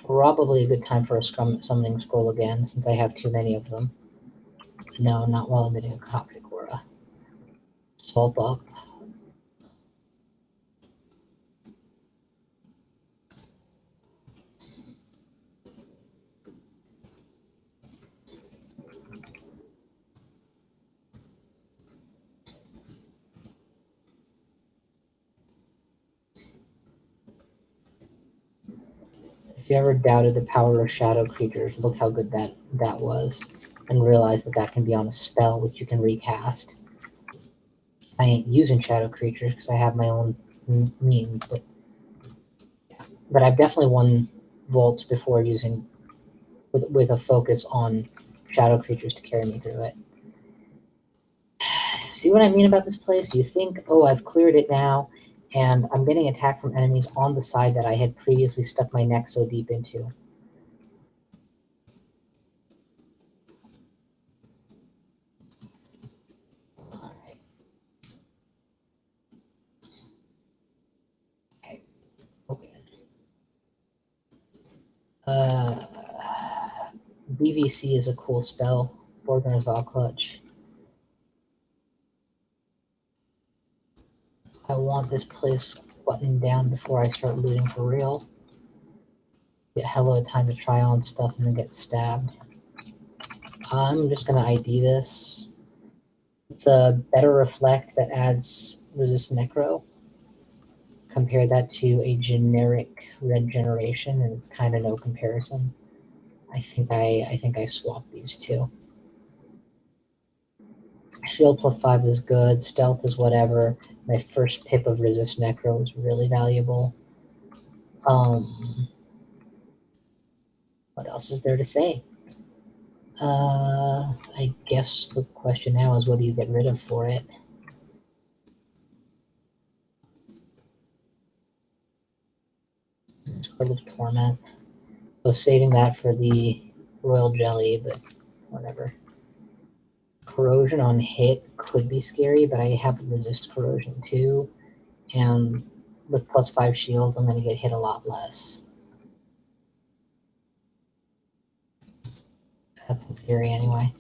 Probably a good time for a summoning scroll again, since I have too many of them. No, not while emitting a toxic aura. Salt up. If you ever doubted the power of shadow creatures, look how good that was, and realize that can be on a spell which you can recast. I ain't using shadow creatures because I have my own means, but I've definitely won vaults before using with a focus on shadow creatures to carry me through it. See what I mean about this place? You think, oh, I've cleared it now, and I'm getting attacked from enemies on the side that I had previously stuck my neck so deep into. Alright. Okay. Open. BVC is a cool spell. Borgner's Vow Clutch. I want this place buttoned down before I start looting for real. Get hella time to try on stuff and then get stabbed. I'm just gonna ID this. It's a better reflect that adds resist necro. Compare that to a generic red generation, and it's kind of no comparison. I think I swapped these two. Shield +5 is good. Stealth is whatever. My first pip of resist necro was really valuable. What else is there to say? I guess the question now is what do you get rid of for it? Scarlet Torment. I was saving that for the Royal Jelly, but whatever. Corrosion on hit could be scary, but I have resist corrosion too. And with +5 shields, I'm going to get hit a lot less. That's the theory anyway.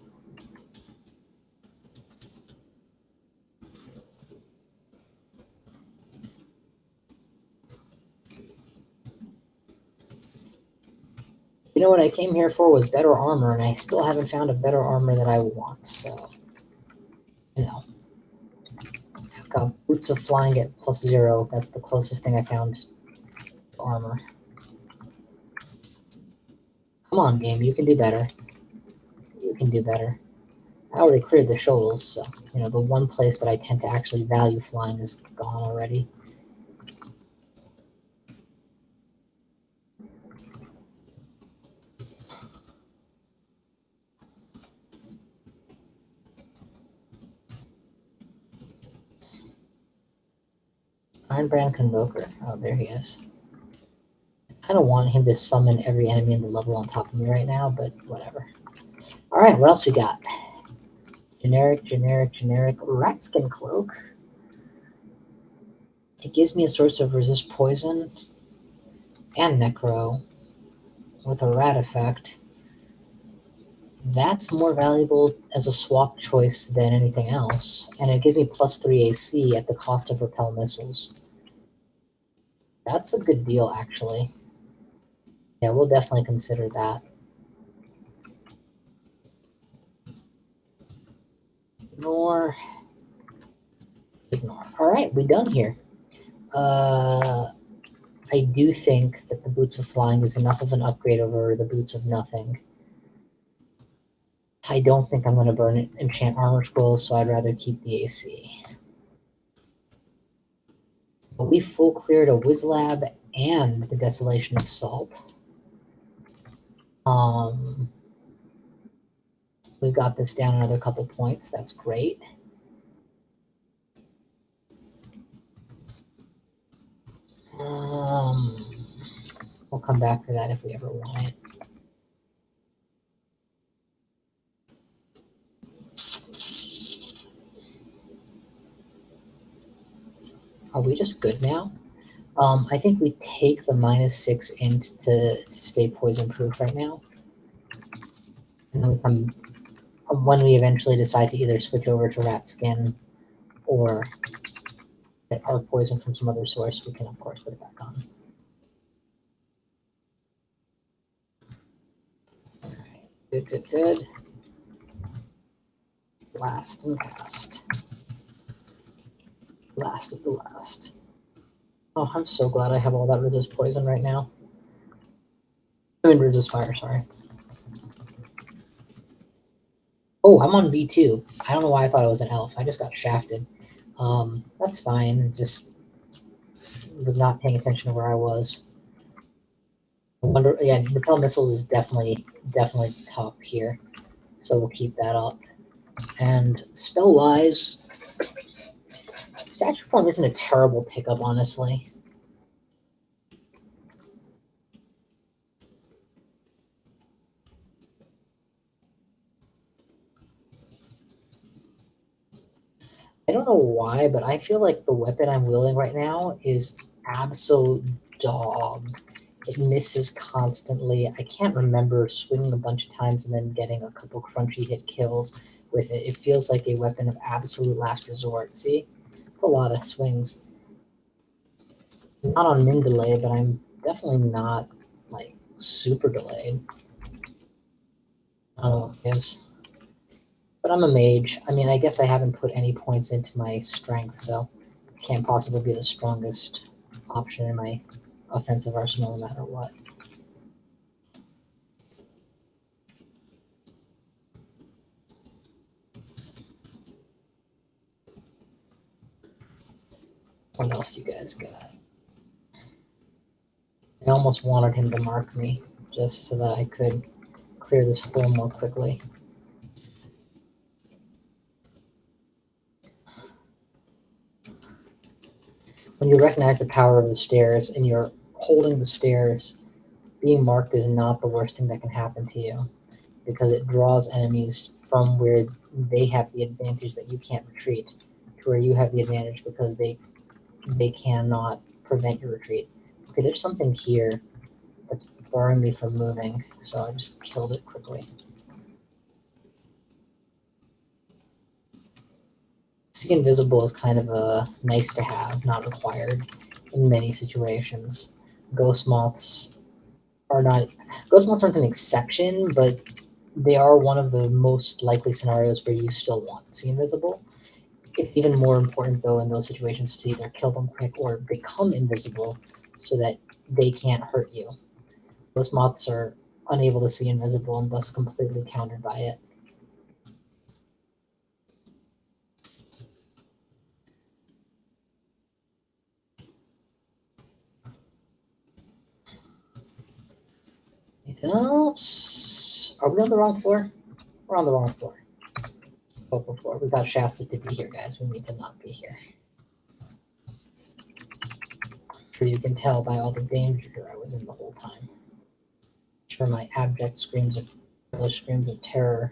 You know what I came here for was better armor, and I still haven't found a better armor that I want, so, you know. I've got Boots of Flying at +0. That's the closest thing I found to armor. Come on, game, you can do better. You can do better. I already cleared the shoals, so, you know, the one place that I tend to actually value flying is gone already. Ironbrand Convoker. Oh, there he is. I kind of want him to summon every enemy in the level on top of me right now, but whatever. Alright, what else we got? Generic Ratskin Cloak. It gives me a source of resist poison and necro with a rat effect. That's more valuable as a swap choice than anything else, and it gives me +3 AC at the cost of repel missiles. That's a good deal, actually. Yeah, we'll definitely consider that. Ignore. Alright, we're done here. I do think that the Boots of Flying is enough of an upgrade over the Boots of Nothing. I don't think I'm going to burn Enchant Armor Scroll, so I'd rather keep the AC. But we full cleared a Wizlab and the Desolation of Salt. We've got this down another couple points. That's great. We'll come back to that if we ever want it. Are we just good now? I think we take the -6 int to stay poison proof right now. And then we come, when we eventually decide to either switch over to rat skin or get our poison from some other source, we can of course put it back on. Alright, good. Last and last. Last of the last. Oh, I'm so glad I have all that resist poison right now. I mean resist fire, sorry. Oh, I'm on V2. I don't know why I thought I was an elf. I just got shafted. That's fine. Just was not paying attention to where I was. I wonder, yeah, repel missiles is definitely top here. So we'll keep that up. And spell-wise, Statue Form isn't a terrible pickup, honestly. I don't know why, but I feel like the weapon I'm wielding right now is absolute dog. It misses constantly. I can't remember swinging a bunch of times and then getting a couple crunchy hit kills with it. It feels like a weapon of absolute last resort. See? It's a lot of swings. I'm not on min delay, but I'm definitely not, like, super delayed. I don't know what it is. But I'm a mage. I mean, I guess I haven't put any points into my strength, so it can't possibly be the strongest option in my offensive arsenal no matter what. What else you guys got? I almost wanted him to mark me just so that I could clear this floor more quickly. When you recognize the power of the stairs and you're holding the stairs, being marked is not the worst thing that can happen to you, because it draws enemies from where they have the advantage that you can't retreat to where you have the advantage because they cannot prevent your retreat. Okay, there's something here that's barring me from moving, so I just killed it quickly. See invisible is kind of a nice to have, not required in many situations. Ghost moths are not. Ghost moths aren't an exception, but they are one of the most likely scenarios where you still want to see invisible. It's even more important though in those situations to either kill them quick or become invisible so that they can't hurt you. Those moths are unable to see invisible and thus completely countered by it. Anything else? Are we on the wrong floor? We're on the wrong floor. Open floor. We got shafted to be here, guys. We need to not be here. I'm sure you can tell by all the danger I was in the whole time. I'm sure my abject screams of terror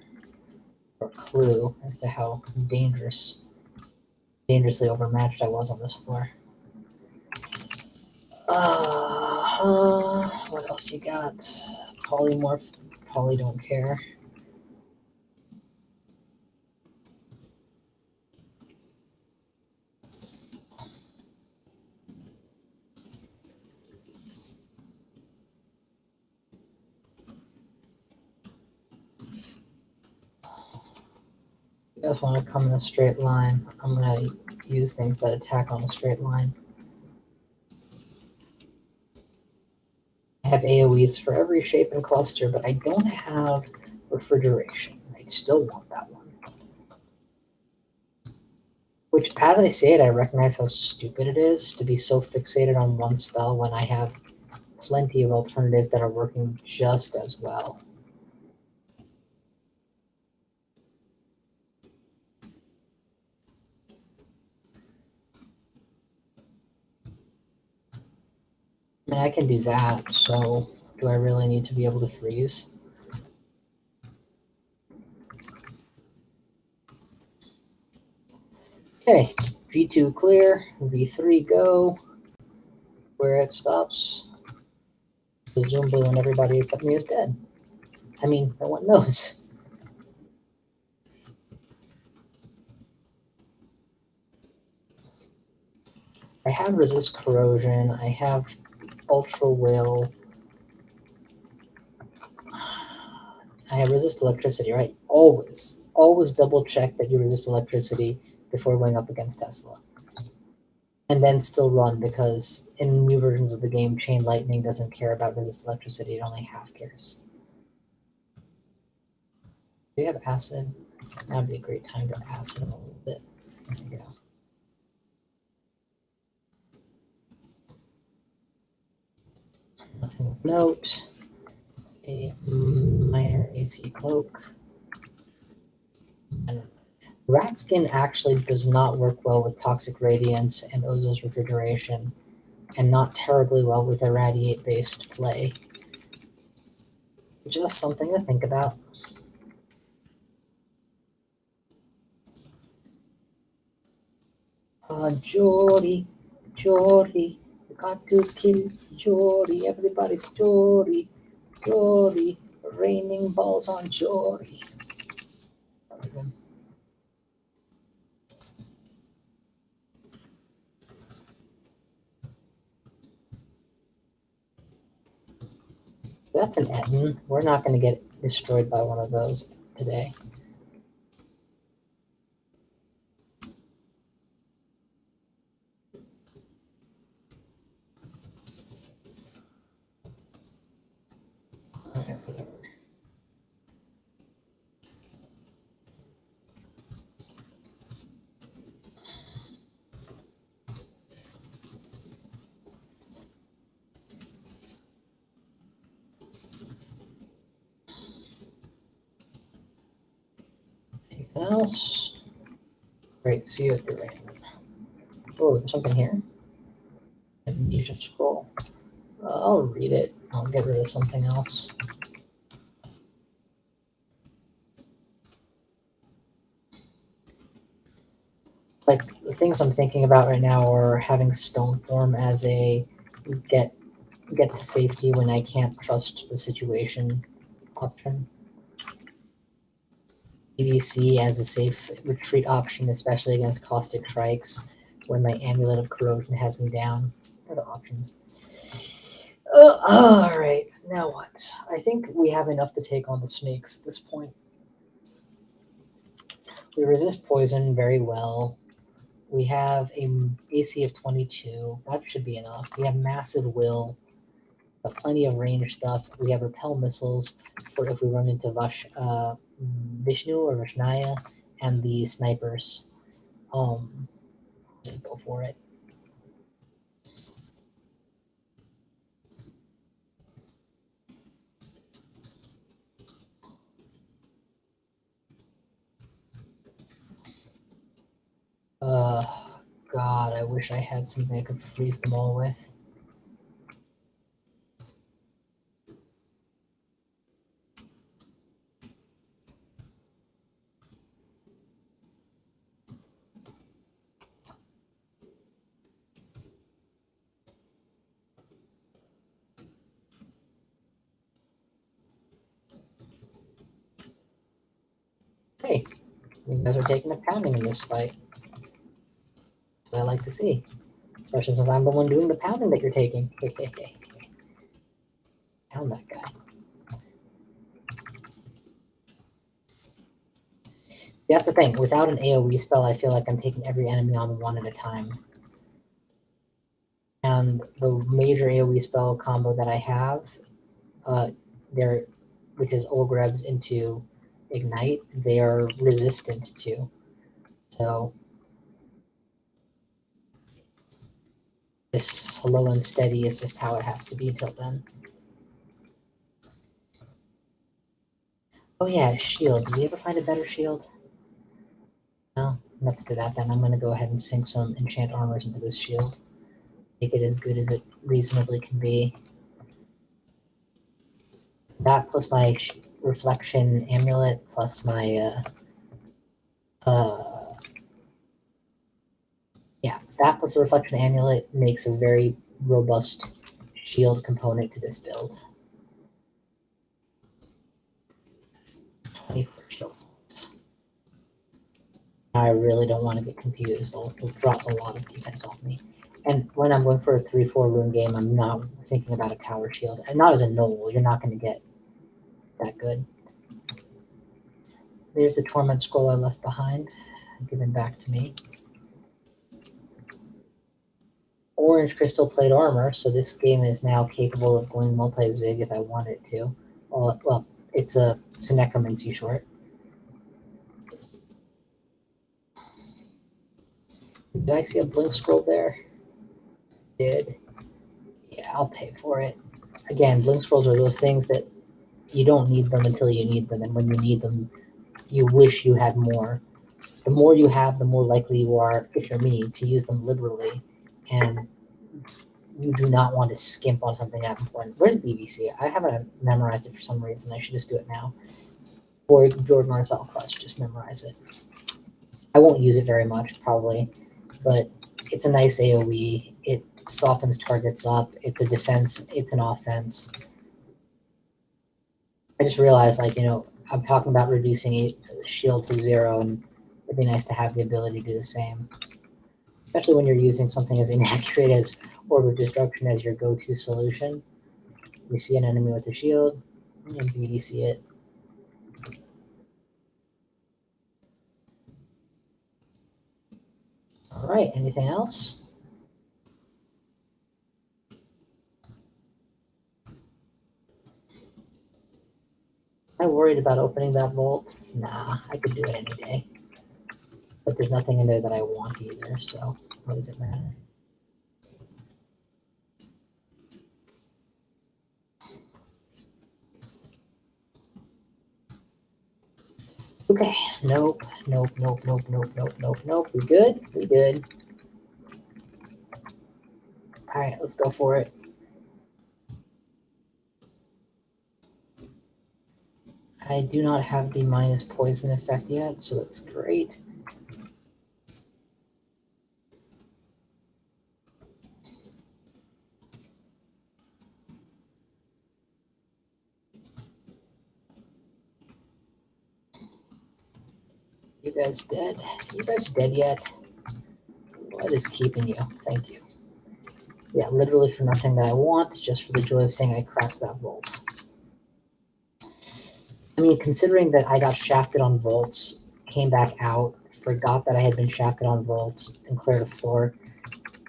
or clue as to how dangerously overmatched I was on this floor. What else you got? Polymorph. Poly don't care. You guys want to come in a straight line. I'm going to use things that attack on a straight line. I have AoEs for every shape and cluster, but I don't have refrigeration. I still want that one. Which, as I say it, I recognize how stupid it is to be so fixated on one spell when I have plenty of alternatives that are working just as well. I mean, I can do that, so do I really need to be able to freeze? Okay, V2 clear, V3 go. Where it stops, presumably when everybody except me is dead. I mean, no one knows. I have resist corrosion, I have ultra will, I have resist electricity, right? Always double check that you resist electricity before going up against Tesla. And then still run, because in new versions of the game, Chain Lightning doesn't care about resist electricity, it only half cares. Do you have acid? That would be a great time to acid him a little bit. There you go. Nothing of note. A minor AC cloak. And rat skin actually does not work well with toxic radiance and Ozo's refrigeration, and not terribly well with irradiate based play. Just something to think about. Jory, Jory, you got to kill Jory, everybody's Jory, Jory, raining balls on Jory. That's an Etten. We're not going to get destroyed by one of those today. Anything else? Great, see you at the rain. Oh, there's something here. Amnesia scroll. I'll read it. I'll get rid of something else. Like, the things I'm thinking about right now are having stone form as a get to safety when I can't trust the situation option. BDC as a safe retreat option, especially against caustic strikes when my amulet of corrosion has me down. What are the options? Alright, now what? I think we have enough to take on the snakes at this point. We resist poison very well. We have a AC of 22. That should be enough. We have massive will. Plenty of range stuff. We have repel missiles for if we run into Vishnu or Vishnaya, and the snipers. Just go for it. God, I wish I had something I could freeze them all with. Hey, you guys are taking a pounding in this fight. That's what I like to see. Especially since I'm the one doing the pounding that you're taking. Pound that guy. That's the thing. Without an AoE spell, I feel like I'm taking every enemy on one at a time. And the major AoE spell combo that I have, which is Olgrebs into Ignite, they are resistant to. So this slow and steady is just how it has to be till then. Oh yeah, shield. Did we ever find a better shield? No? Let's do that then. I'm going to go ahead and sink some enchant armors into this shield. Make it as good as it reasonably can be. That plus my reflection amulet plus my that plus the reflection amulet makes a very robust shield component to this build. 24 shield. I really don't want to get confused. It'll drop a lot of defense off me. And when I'm going for a 3-4 rune game, I'm not thinking about a tower shield. And not as a Gnoll, you're not going to get that good. There's the Torment Scroll I left behind, given back to me. Orange crystal plate armor, so this game is now capable of going multi-zig if I want it to. Well, it's a necromancy short. Did I see a blink scroll there? Did. Yeah, I'll pay for it. Again, blink scrolls are those things that you don't need them until you need them, and when you need them, you wish you had more. The more you have, the more likely you are, if you're me, to use them liberally, and you do not want to skimp on something that important. Where's BBC? I haven't memorized it for some reason. I should just do it now. Or Jordan Arthel Quest, just memorize it. I won't use it very much, probably, but it's a nice AoE. It softens targets up. It's a defense. It's an offense. I just realized, I'm talking about reducing a shield to 0, and it'd be nice to have the ability to do the same. Especially when you're using something as inaccurate as Orb of Destruction as your go-to solution. You see an enemy with a shield, and BDC it. Alright, anything else? Am I worried about opening that vault? Nah, I could do it any day. But there's nothing in there that I want either, so what does it matter? Okay, nope. We good. Alright, let's go for it. I do not have the minus poison effect yet, so that's great. You guys dead? You guys dead yet? What is keeping you? Thank you. Yeah, literally for nothing that I want, just for the joy of saying I cracked that vault. I mean, considering that I got shafted on vaults, came back out, forgot that I had been shafted on vaults, and cleared a floor,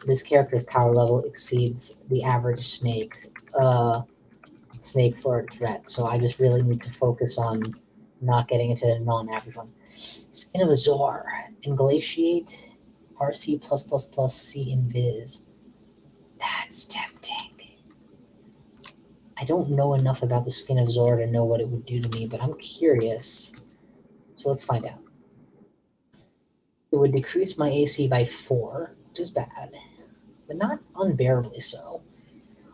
this character's power level exceeds the average snake floor threat. So I just really need to focus on not getting into the non-average one. Skin of Azor, Inglatiate, RC C Invis. That's tempting. I don't know enough about the Skin of Zor to know what it would do to me, but I'm curious. So let's find out. It would decrease my AC by 4, which is bad, but not unbearably so.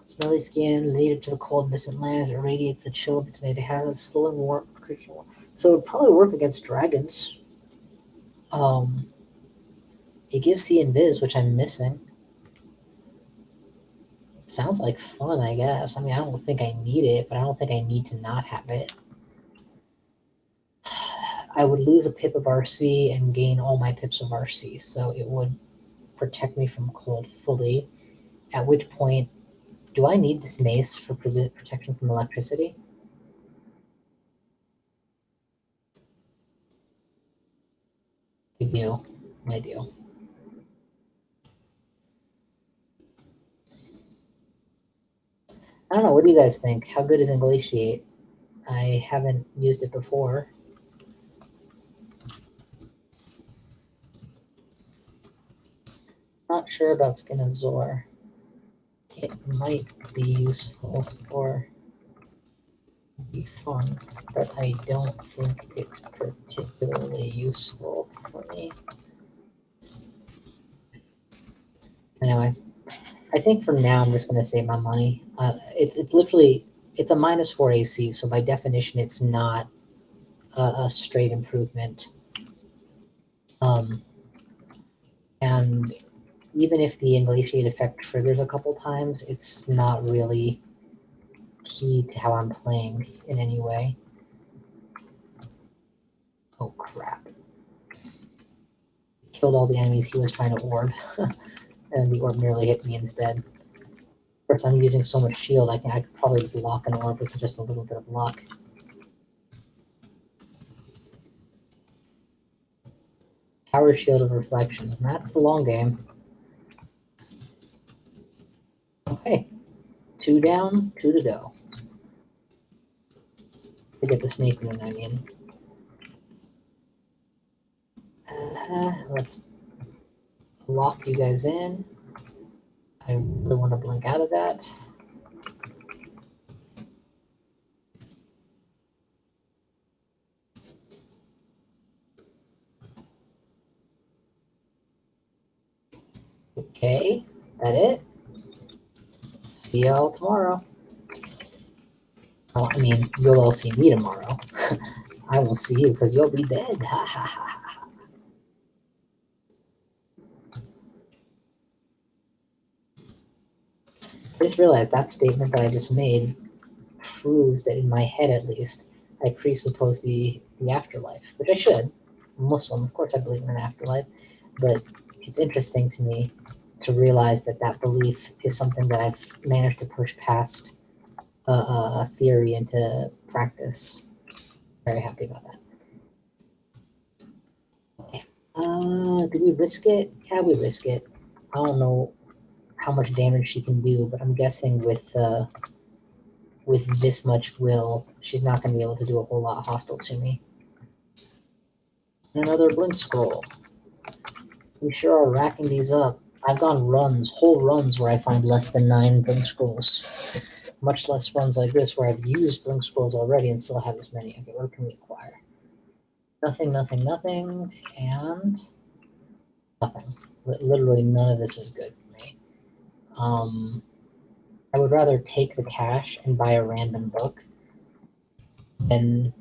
Smelly skin, native to the cold, distant lands, irradiates the chill of its native habits, slowing warmth, creature. So it would probably work against dragons. It gives C Invis, which I'm missing. Sounds like fun, I guess. I mean, I don't think I need it, but I don't think I need to not have it. I would lose a pip of RC and gain all my pips of RC, so it would protect me from cold fully. At which point, do I need this mace for protection from electricity? I do. I do. I don't know. What do you guys think? How good is Inglatiate? I haven't used it before. Not sure about Skin of Zor. It might be useful or be fun, but I don't think it's particularly useful for me. Anyway, I think for now I'm just going to save my money. It's literally it's a -4 AC, so by definition it's not a straight improvement. And even if the Inglatiate effect triggers a couple times, it's not really key to how I'm playing in any way. Oh crap. Killed all the enemies he was trying to orb, and the orb nearly hit me instead. Of course, I'm using so much shield, I could probably block an orb with just a little bit of luck. Power Shield of Reflection. That's the long game. Okay. 2 down, 2 to go. To get the snake moon, I mean. Let's lock you guys in. I really want to blink out of that. Okay, that it? See y'all tomorrow. Well, I mean, you'll all see me tomorrow. I won't see you because you'll be dead. I just realized that statement that I just made proves that in my head, at least, I presuppose the afterlife, which I should. I'm Muslim, of course I believe in an afterlife, but it's interesting to me to realize that that belief is something that I've managed to push past a theory into practice. Very happy about that. Okay. Do we risk it? Yeah, we risk it. I don't know how much damage she can do, but I'm guessing with this much will, she's not going to be able to do a whole lot hostile to me. And another blink scroll. We sure are racking these up. I've gone whole runs where I find less than 9 blink scrolls. Much less runs like this where I've used blink scrolls already and still have this many. Okay, what can we acquire? Nothing, nothing, nothing, and nothing. Literally none of this is good for me. I would rather take the cash and buy a random book than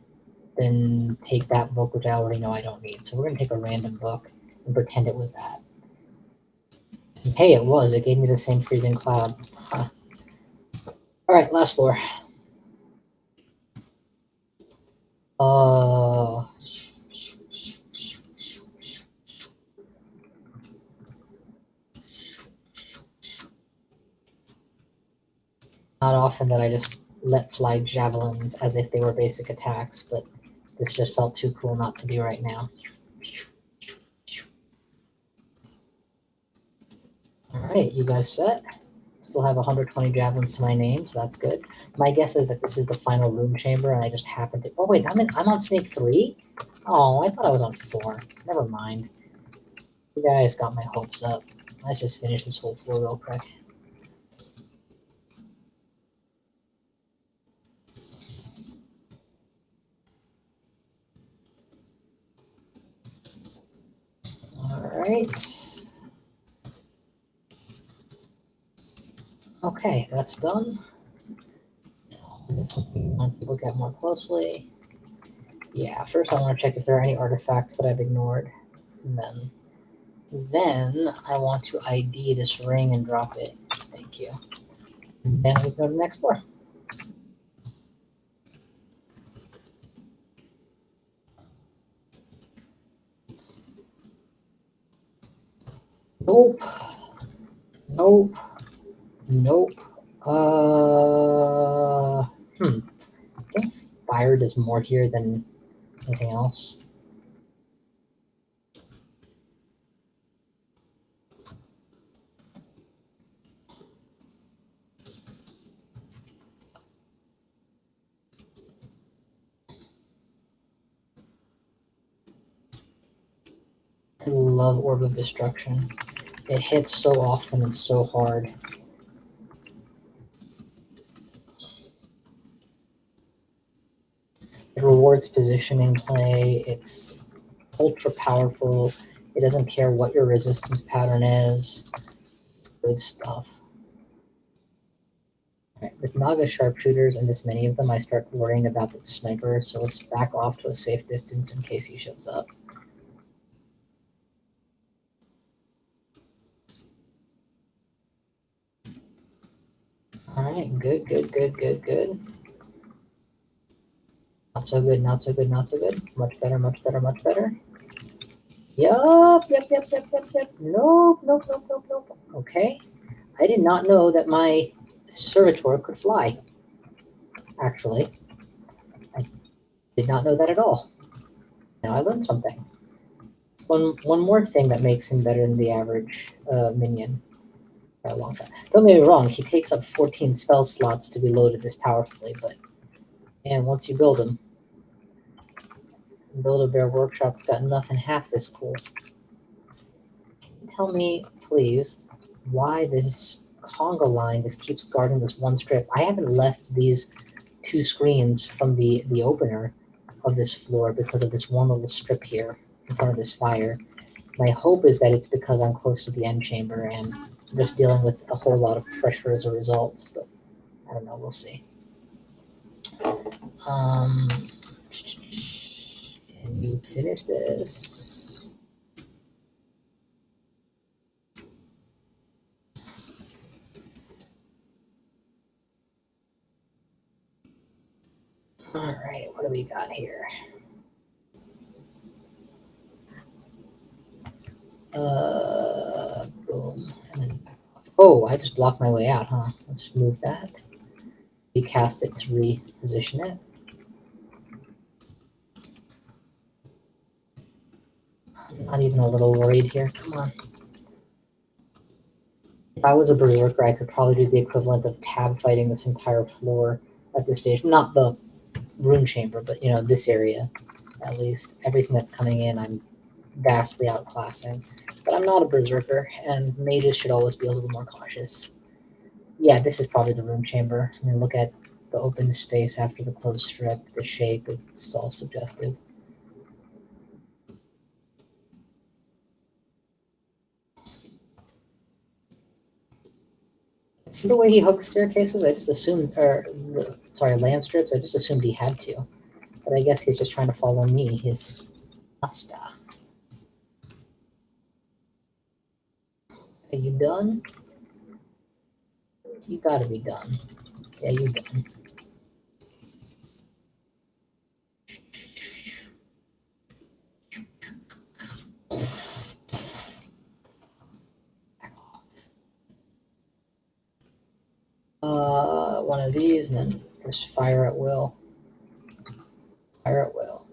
take that book, which I already know I don't need. So we're going to take a random book and pretend it was that. And hey, it was. It gave me the same freezing cloud. Huh. All right, last floor. not often that I just let fly javelins as if they were basic attacks, but this just felt too cool not to do right now. Alright, you guys set? Still have 120 javelins to my name, so that's good. My guess is that this is the final room chamber, and I just happened to... Oh wait, I'm on snake 3? Oh, I thought I was on 4. Never mind. You guys got my hopes up. Let's just finish this whole floor real quick. Alright. Okay, that's done. Want to look at more closely. Yeah, first I want to check if there are any artifacts that I've ignored. And then I want to ID this ring and drop it. Thank you. And then we go to the next floor. Nope. Nope. Nope. I think fire does more here than anything else. I love Orb of Destruction. It hits so often and so hard. It rewards positioning play. It's ultra powerful. It doesn't care what your resistance pattern is. Good stuff. Right, with Naga sharpshooters and this many of them, I start worrying about the sniper, so let's back off to a safe distance in case he shows up. Alright, good, good, good, good, good. Not so good, not so good, not so good. Much better, much better, much better. Yup, yep, yep, yep, yep, yep. Nope, nope, nope, nope, nope. Okay. I did not know that my servitor could fly. Actually, I did not know that at all. Now I learned something. One more thing that makes him better than the average minion for a long time. Don't get me wrong, he takes up 14 spell slots to be loaded this powerfully, but and once you build him, Build-A-Bear Workshop's got nothing half this cool. Tell me, please, why this conga line just keeps guarding this one strip. I haven't left these 2 screens from the opener of this floor because of this one little strip here in front of this fire. My hope is that it's because I'm close to the end chamber and I'm just dealing with a whole lot of pressure as a result, but I don't know, we'll see. Can you finish this? Alright, what do we got here? Boom. And then back off. Oh, I just blocked my way out, huh? Let's move that. Recast it to reposition it. I'm not even a little worried here. Come on. If I was a berserker, I could probably do the equivalent of tab fighting this entire floor at this stage. Not the rune chamber, but you know, this area at least. Everything that's coming in, I'm vastly outclassing. But I'm not a berserker, and mages should always be a little more cautious. Yeah, this is probably the rune chamber. I mean, look at the open space after the closed strip, the shape, it's all suggestive. See the way he hugs staircases? I just assumed, land strips, I just assumed he had to. But I guess he's just trying to follow me, his pasta. Are you done? You gotta be done. Yeah, you done. out one of these and then just fire at will. Fire at will.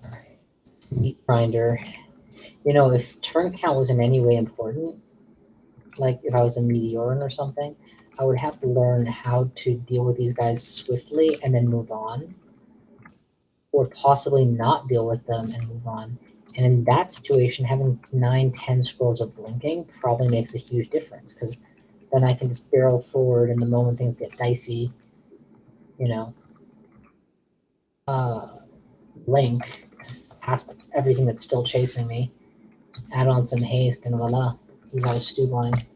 All right. Meat grinder. You know, if turn count was in any way important, like if I was a Meteoran or something, I would have to learn how to deal with these guys swiftly and then move on. Or possibly not deal with them and move on. And in that situation, having 9-10 scrolls of blinking probably makes a huge difference, because then I can just barrel forward, and the moment things get dicey, you know, blink just past everything that's still chasing me, add on some haste, and voila, you got a stew blind.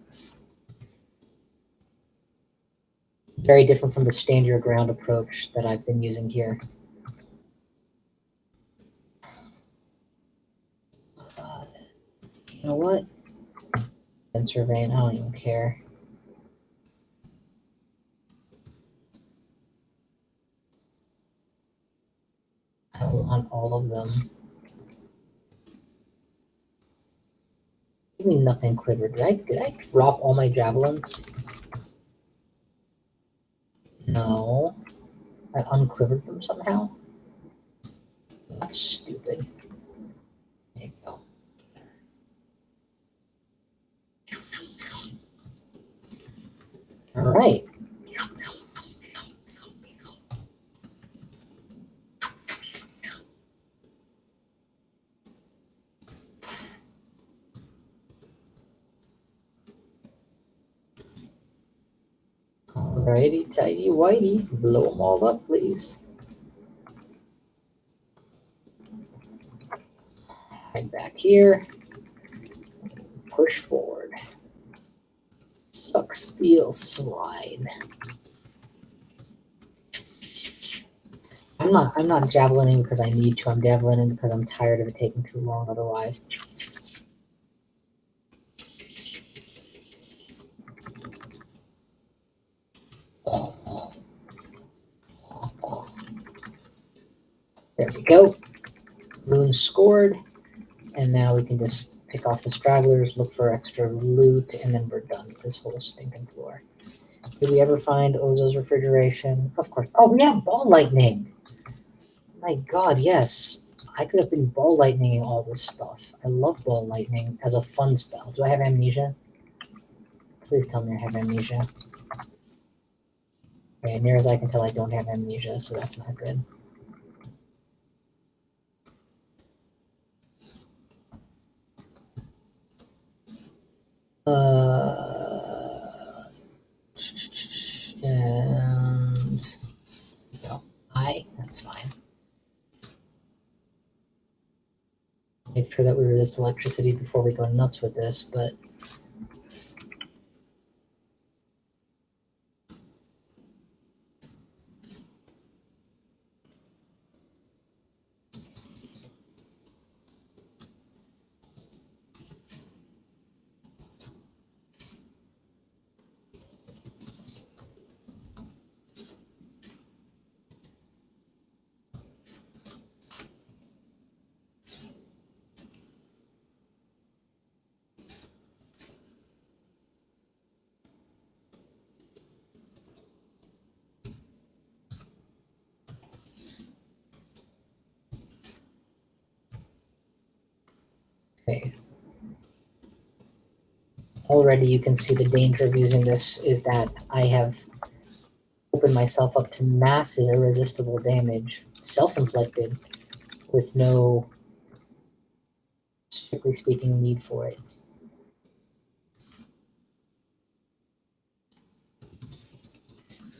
Very different from the stand your ground approach that I've been using here. You know what? And surveying, I don't even care. I want all of them. Give me nothing quivered. Did I drop all my javelins? No. I unquivered them somehow? That's stupid. There you go. Alright. Alrighty, tidy whitey. Blow them all up, please. Hide back here. Push forward. Suck steel swine. I'm not javelining because I need to. I'm javelining because I'm tired of it taking too long otherwise. There we go. Runes scored. And now we can just pick off the stragglers, look for extra loot, and then we're done with this whole stinking floor. Did we ever find Ozo's refrigeration? Of course. Oh, we have ball lightning. My God, yes. I could have been ball lightninging all this stuff. I love ball lightning as a fun spell. Do I have amnesia? Please tell me I have amnesia. Okay, near as I can tell, I don't have amnesia, so that's not good. And no, that's fine. Make sure that we resist electricity before we go nuts with this, but okay. Already you can see the danger of using this is that I have opened myself up to massive irresistible damage, self-inflicted, with no, strictly speaking, need for it.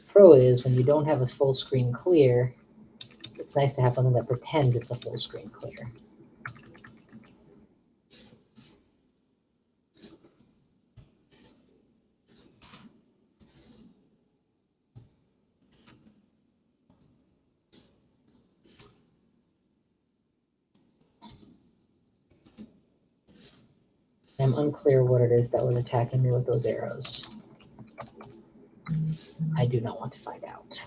Pro is, when you don't have a full screen clear, it's nice to have something that pretends it's a full screen clear. I'm unclear what it is that was attacking me with those arrows. I do not want to find out.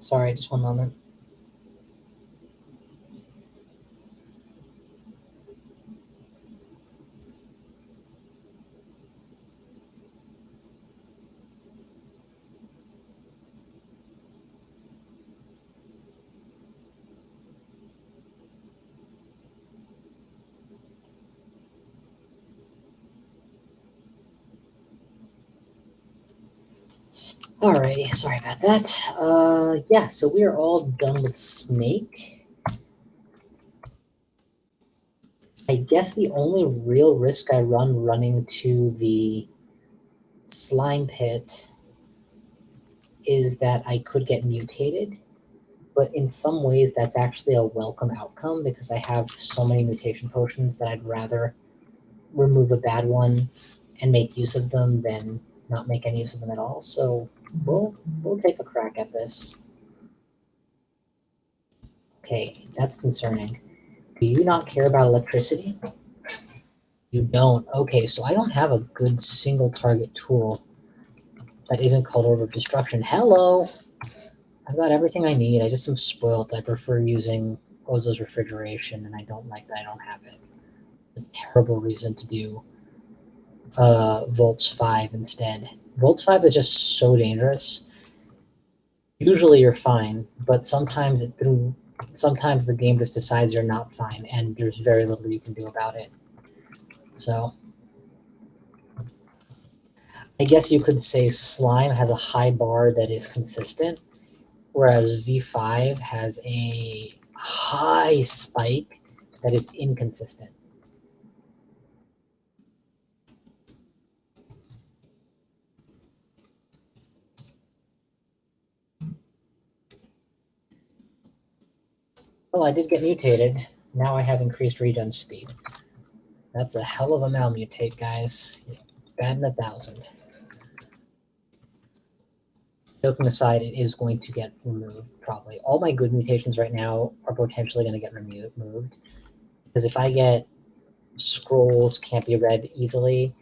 Sorry, just one moment. Alrighty, sorry about that. Yeah, so we are all done with Snake. I guess the only real risk I run running to the slime pit is that I could get mutated, but in some ways that's actually a welcome outcome because I have so many mutation potions that I'd rather remove a bad one and make use of them than not make any use of them at all. So we'll take a crack at this. Okay, that's concerning. Do you not care about electricity? You don't. Okay, so I don't have a good single target tool that isn't called Order of Destruction. Hello! I've got everything I need. I just am spoiled. I prefer using Ozo's refrigeration, and I don't like that I don't have it. It's a terrible reason to do Volts 5 instead. Volts 5 is just so dangerous. Usually you're fine, but sometimes the game just decides you're not fine, and there's very little you can do about it. So I guess you could say Slime has a high bar that is consistent, whereas V5 has a high spike that is inconsistent. Well, I did get mutated. Now I have increased regen speed. That's a hell of a malmutate, guys. Bad in 1,000. Joking aside, it is going to get removed, probably. All my good mutations right now are potentially going to get removed. Because if I get scrolls can't be read easily,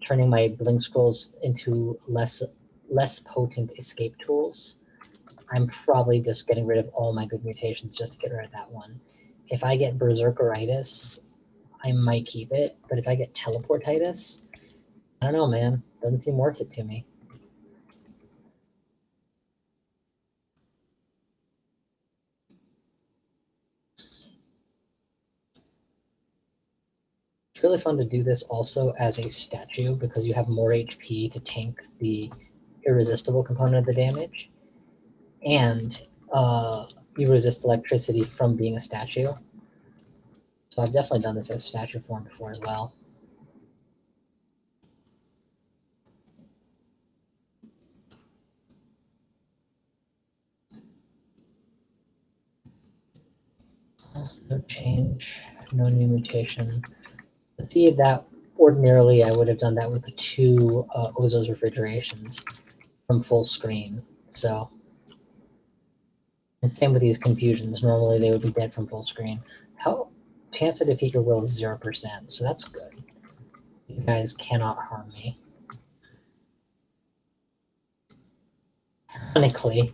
turning my blink scrolls into less potent escape tools, I'm probably just getting rid of all my good mutations just to get rid of that one. If I get Berserkeritis, I might keep it, but if I get Teleportitis, I don't know, man. Doesn't seem worth it to me. It's really fun to do this also as a statue because you have more HP to tank the irresistible component of the damage, and you resist electricity from being a statue. So I've definitely done this as statue form before as well. No change, no new mutation. Let's see that ordinarily I would have done that with the two Ozo's refrigerations from full screen. So, and same with these confusions. Normally they would be dead from full screen. How chance to defeat your will is 0%, so that's good. These guys cannot harm me. Ironically,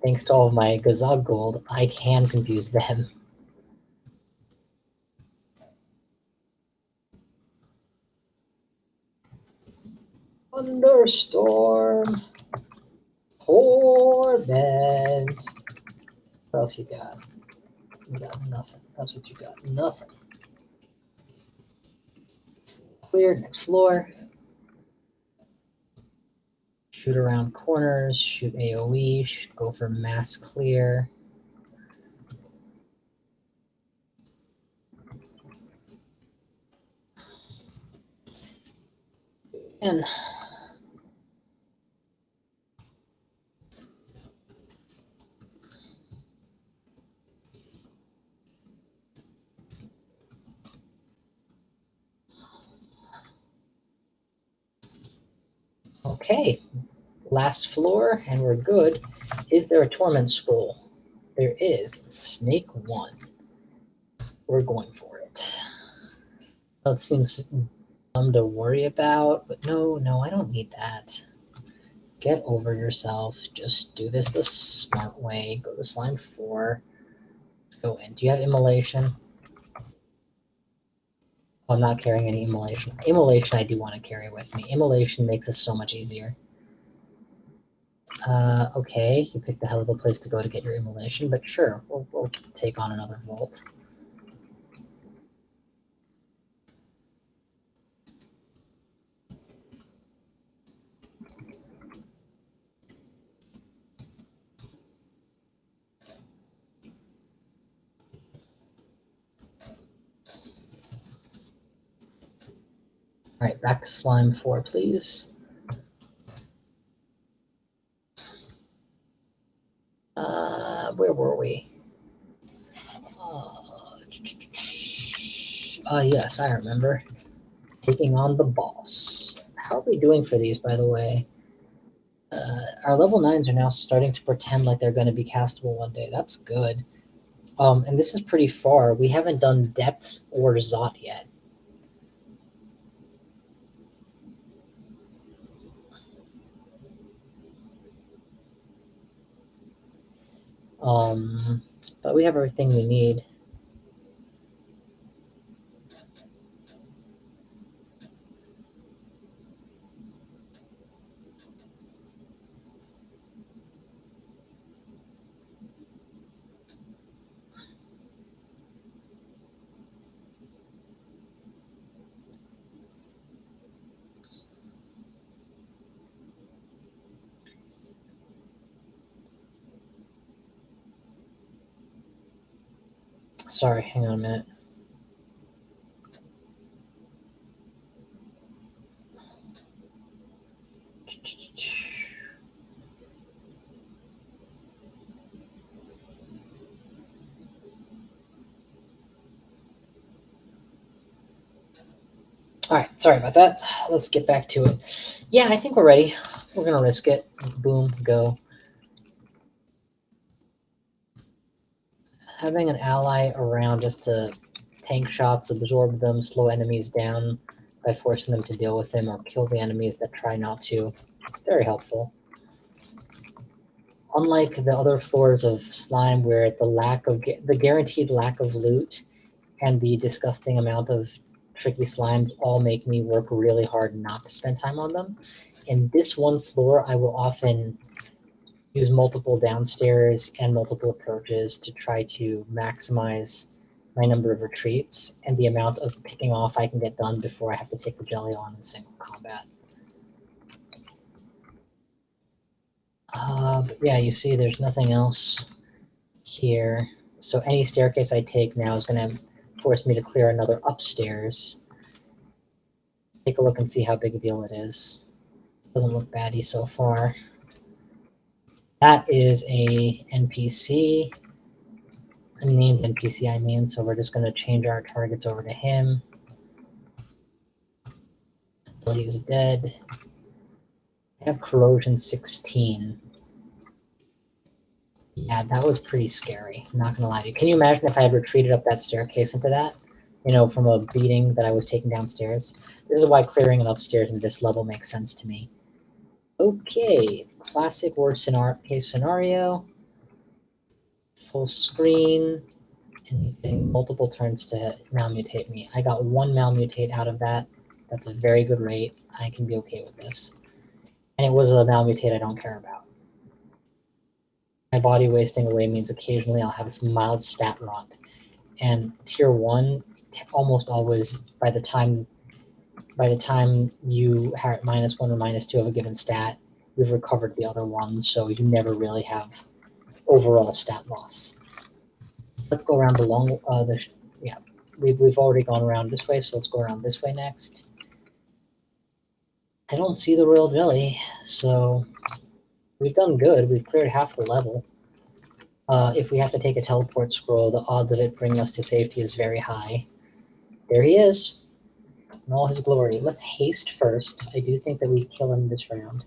thanks to all of my Gazog gold, I can confuse them. Thunderstorm. Torment. What else you got? You got nothing. That's what you got. Nothing. Clear. Next floor. Shoot around corners. Shoot AoE. Go for mass clear. And okay, last floor, and we're good. Is there a torment scroll? There is. It's Snake 1. We're going for it. That seems dumb to worry about, but no, I don't need that. Get over yourself. Just do this the smart way. Go to slime 4. Let's go in. Do you have immolation? I'm not carrying any immolation. Immolation I do want to carry with me. Immolation makes this so much easier. Okay, you picked a hell of a place to go to get your immolation, but sure, we'll take on another Volt. Alright, back to slime 4, please. Where were we? Yes, I remember. Taking on the boss. How are we doing for these, by the way? Our level 9s are now starting to pretend like they're going to be castable one day. That's good. And this is pretty far. We haven't done Depths or Zot yet. But we have everything we need. Sorry, hang on a minute. Alright, sorry about that. Let's get back to it. Yeah, I think we're ready. We're going to risk it. Boom, go. Having an ally around just to tank shots, absorb them, slow enemies down by forcing them to deal with them or kill the enemies that try not to. It's very helpful. Unlike the other floors of slime where the guaranteed lack of loot and the disgusting amount of tricky slimes all make me work really hard not to spend time on them, in this one floor I will often use multiple downstairs and multiple approaches to try to maximize my number of retreats and the amount of picking off I can get done before I have to take the jelly on in single combat. But yeah, you see there's nothing else here. So any staircase I take now is going to force me to clear another upstairs. Let's take a look and see how big a deal it is. Doesn't look baddie so far. That is a NPC. A named NPC, I mean, so we're just going to change our targets over to him until he's dead. I have corrosion 16. Yeah, that was pretty scary. I'm not gonna lie to you. Can you imagine if I had retreated up that staircase into that? You know, from a beating that I was taking downstairs. This is why clearing an upstairs in this level makes sense to me. Okay, classic worst case scenario. Full screen. Anything, multiple turns to malmutate me. I got 1 malmutate out of that. That's a very good rate. I can be okay with this. And it was a malmutate I don't care about. My body wasting away means occasionally I'll have some mild stat rot. And tier 1, almost always, by the time you are at -1 or -2 of a given stat, you've recovered the other one, so you never really have overall stat loss. Let's go around the long, yeah, we've already gone around this way, so let's go around this way next. I don't see the royal jelly, so we've done good. We've cleared half the level. If we have to take a teleport scroll, the odds of it bringing us to safety is very high. There he is, in all his glory. Let's haste first. I do think that we kill him this round.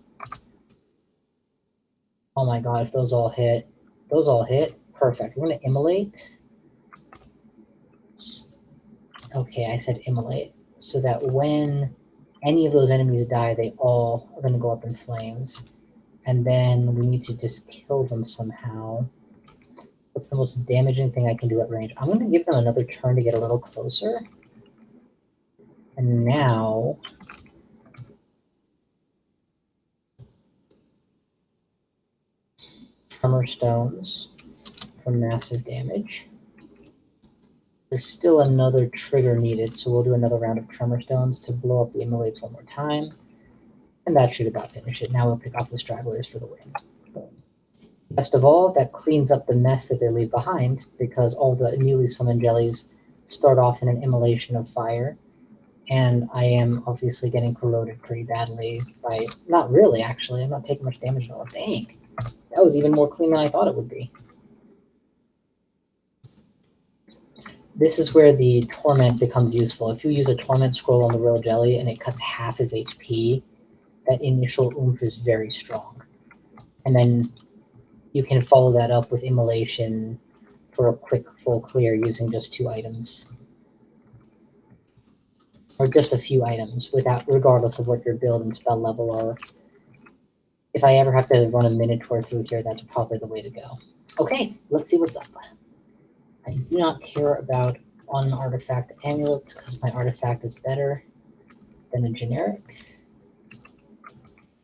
Oh my god, if those all hit. Those all hit? Perfect. We're going to immolate. Okay, I said immolate. So that when any of those enemies die, they all are going to go up in flames. And then we need to just kill them somehow. What's the most damaging thing I can do at range? I'm going to give them another turn to get a little closer. And now... Tremor stones for massive damage. There's still another trigger needed, so we'll do another round of tremor stones to blow up the immolates one more time. And that should about finish it. Now we'll pick off the stragglers for the win. Best of all, that cleans up the mess that they leave behind, because all the newly summoned jellies start off in an immolation of fire. And I am obviously getting corroded pretty badly by... Not really, actually. I'm not taking much damage at all. Dang. That was even more clean than I thought it would be. This is where the Torment becomes useful. If you use a Torment scroll on the Royal Jelly and it cuts half his HP, that initial oomph is very strong. And then you can follow that up with Immolation for a quick full clear using just 2 items. Or just a few items, regardless of what your build and spell level are. If I ever have to run a Minotaur through here, that's probably the way to go. Okay, let's see what's up. I do not care about un-artifact amulets because my artifact is better than a generic.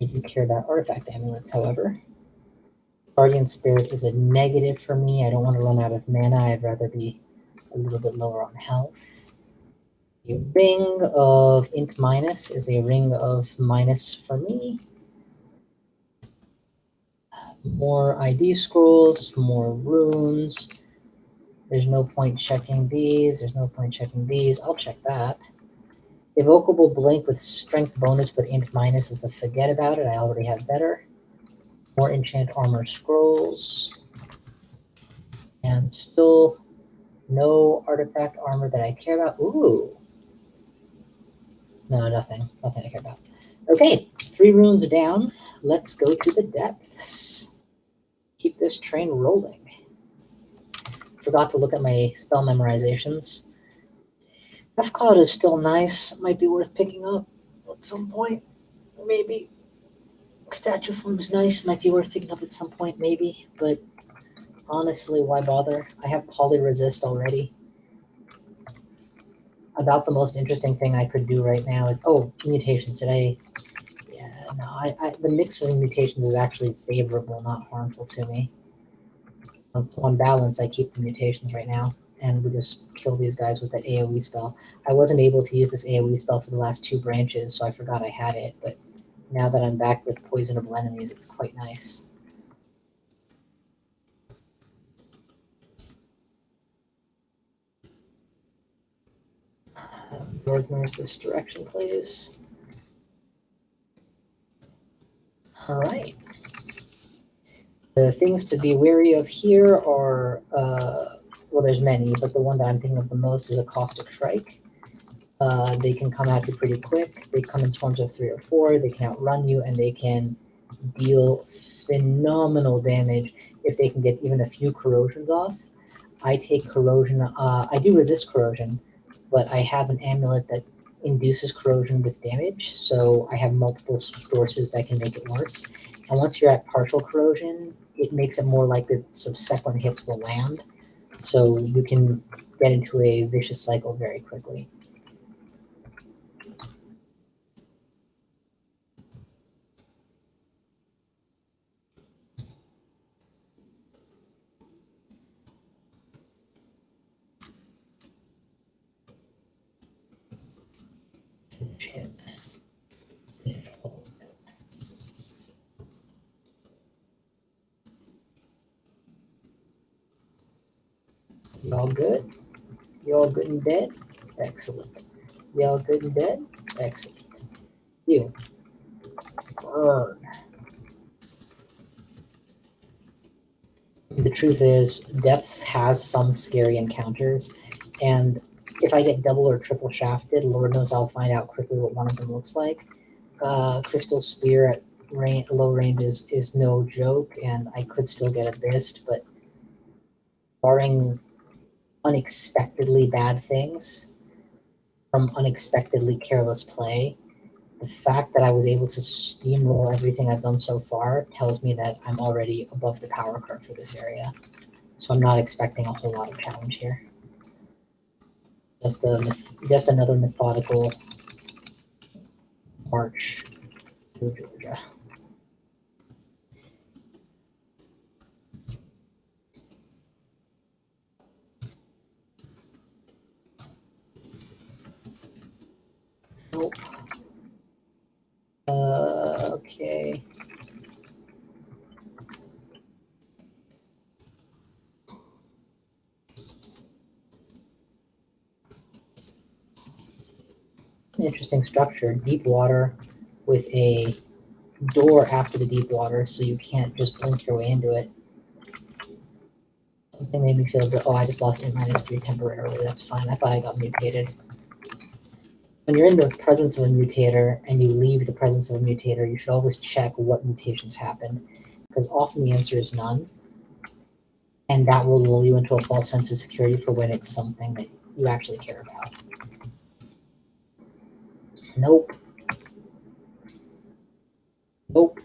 I do care about artifact amulets, however. Guardian Spirit is a negative for me. I don't want to run out of mana. I'd rather be a little bit lower on health. A ring of int minus is a ring of minus for me. More ID scrolls, more runes. There's no point checking these. There's no point checking these. I'll check that. Evocable Blink with strength bonus but int minus is a forget about it. I already have better. More enchant armor scrolls. And still no artifact armor that I care about. Ooh. No, nothing. Nothing I care about. Okay, 3 runes down. Let's go to the depths. Keep this train rolling. Forgot to look at my spell memorizations. F-Cloud is still nice. Might be worth picking up at some point. Maybe. Statue Form is nice. Might be worth picking up at some point, maybe. But honestly, why bother? I have Polyresist already. About the most interesting thing I could do right now is... Oh, mutations. Did I... Yeah, no. The mix of mutations is actually favorable, not harmful to me. On balance, I keep the mutations right now, and we just kill these guys with that AoE spell. I wasn't able to use this AoE spell for the last 2 branches, so I forgot I had it, but now that I'm back with poisonable enemies, it's quite nice. Northerners this direction, please. Alright. The things to be wary of here are, well, there's many, but the one that I'm thinking of the most is a Caustic Strike. They can come at you pretty quick. They come in swarms of 3 or 4. They can outrun you, and they can deal phenomenal damage if they can get even a few corrosions off. I take corrosion. I do resist corrosion, but I have an amulet that induces corrosion with damage, so I have multiple sources that can make it worse. And once you're at partial corrosion, it makes it more likely that subsequent hits will land, so you can get into a vicious cycle very quickly. Finish him. Finish hold. You all good? You all good and dead? Excellent. You all good and dead? Excellent. You. Burn. The truth is, Depths has some scary encounters, and if I get double or triple shafted, Lord knows I'll find out quickly what one of them looks like. Crystal Spear at low range is no joke, and I could still get abyssed, but barring unexpectedly bad things from unexpectedly careless play, the fact that I was able to steamroll everything I've done so far tells me that I'm already above the power curve for this area. So I'm not expecting a whole lot of challenge here. Just another methodical march through Georgia. Nope. Okay. Interesting structure. Deep water with a door after the deep water, so you can't just blink your way into it. Something made me feel good. Oh, I just lost -3 temporarily. That's fine. I thought I got mutated. When you're in the presence of a mutator and you leave the presence of a mutator, you should always check what mutations happen, because often the answer is none. And that will lull you into a false sense of security for when it's something that you actually care about. Nope. Nope.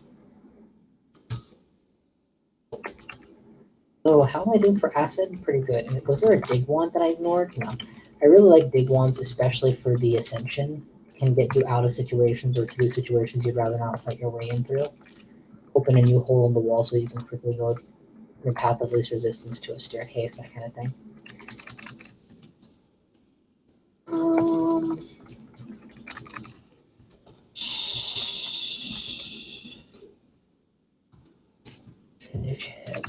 Oh, how am I doing for acid? Pretty good. And was there a dig wand that I ignored? No. I really like dig wands, especially for the ascension. It can get you out of situations or through situations you'd rather not fight your way in through. Open a new hole in the wall so you can quickly go your path of least resistance to a staircase, that kind of thing. Finish him.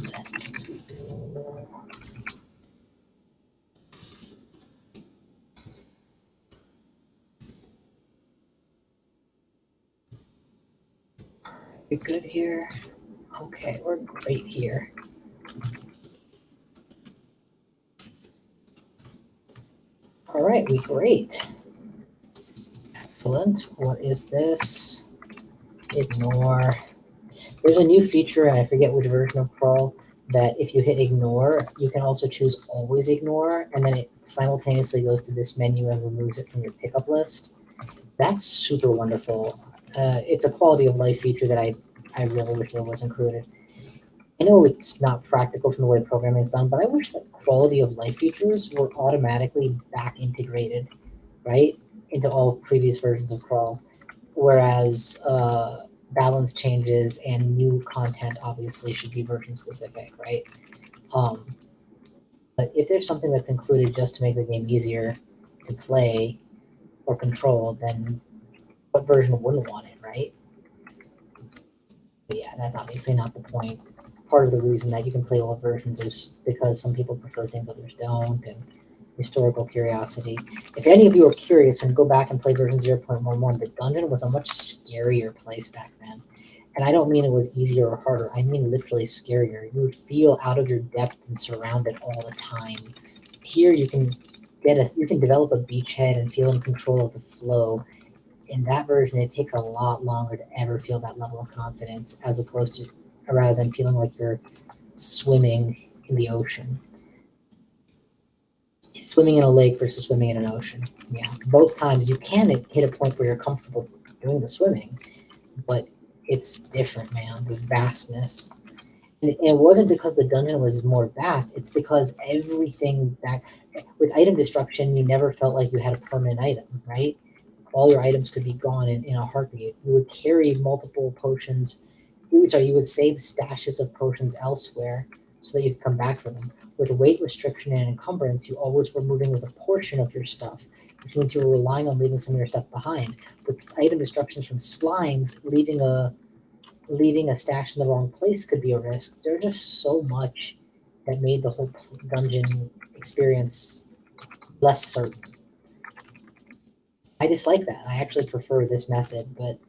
We good here? Okay, we're great here. All right, we great. Excellent. What is this? Ignore. There's a new feature, and I forget which version of Crawl, that if you hit ignore, you can also choose always ignore, and then it simultaneously goes to this menu and removes it from your pickup list. That's super wonderful. It's a quality of life feature that I really wish that was included. I know it's not practical from the way programming is done, but I wish that quality of life features were automatically back integrated, right, into all previous versions of Crawl. Whereas balance changes and new content obviously should be version specific, right? But if there's something that's included just to make the game easier to play or control, then what version wouldn't want it, right? But yeah, that's obviously not the point. Part of the reason that you can play old versions is because some people prefer things others don't, and historical curiosity. If any of you are curious and go back and play version 0.11, the dungeon was a much scarier place back then. And I don't mean it was easier or harder. I mean literally scarier. You would feel out of your depth and surrounded all the time. Here you can develop a beachhead and feel in control of the flow. In that version, it takes a lot longer to ever feel that level of confidence, as opposed to rather than feeling like you're swimming in the ocean. Swimming in a lake versus swimming in an ocean. Yeah, both times you can hit a point where you're comfortable doing the swimming, but it's different, man. The vastness. And it wasn't because the dungeon was more vast. It's because everything back with item destruction, you never felt like you had a permanent item, right? All your items could be gone in a heartbeat. You would carry multiple potions. You would save stashes of potions elsewhere so that you could come back for them. With weight restriction and encumbrance, you always were moving with a portion of your stuff, which means you were relying on leaving some of your stuff behind. With item destructions from slimes, leaving a stash in the wrong place could be a risk. There's just so much that made the whole dungeon experience less certain. I dislike that. I actually prefer this method, but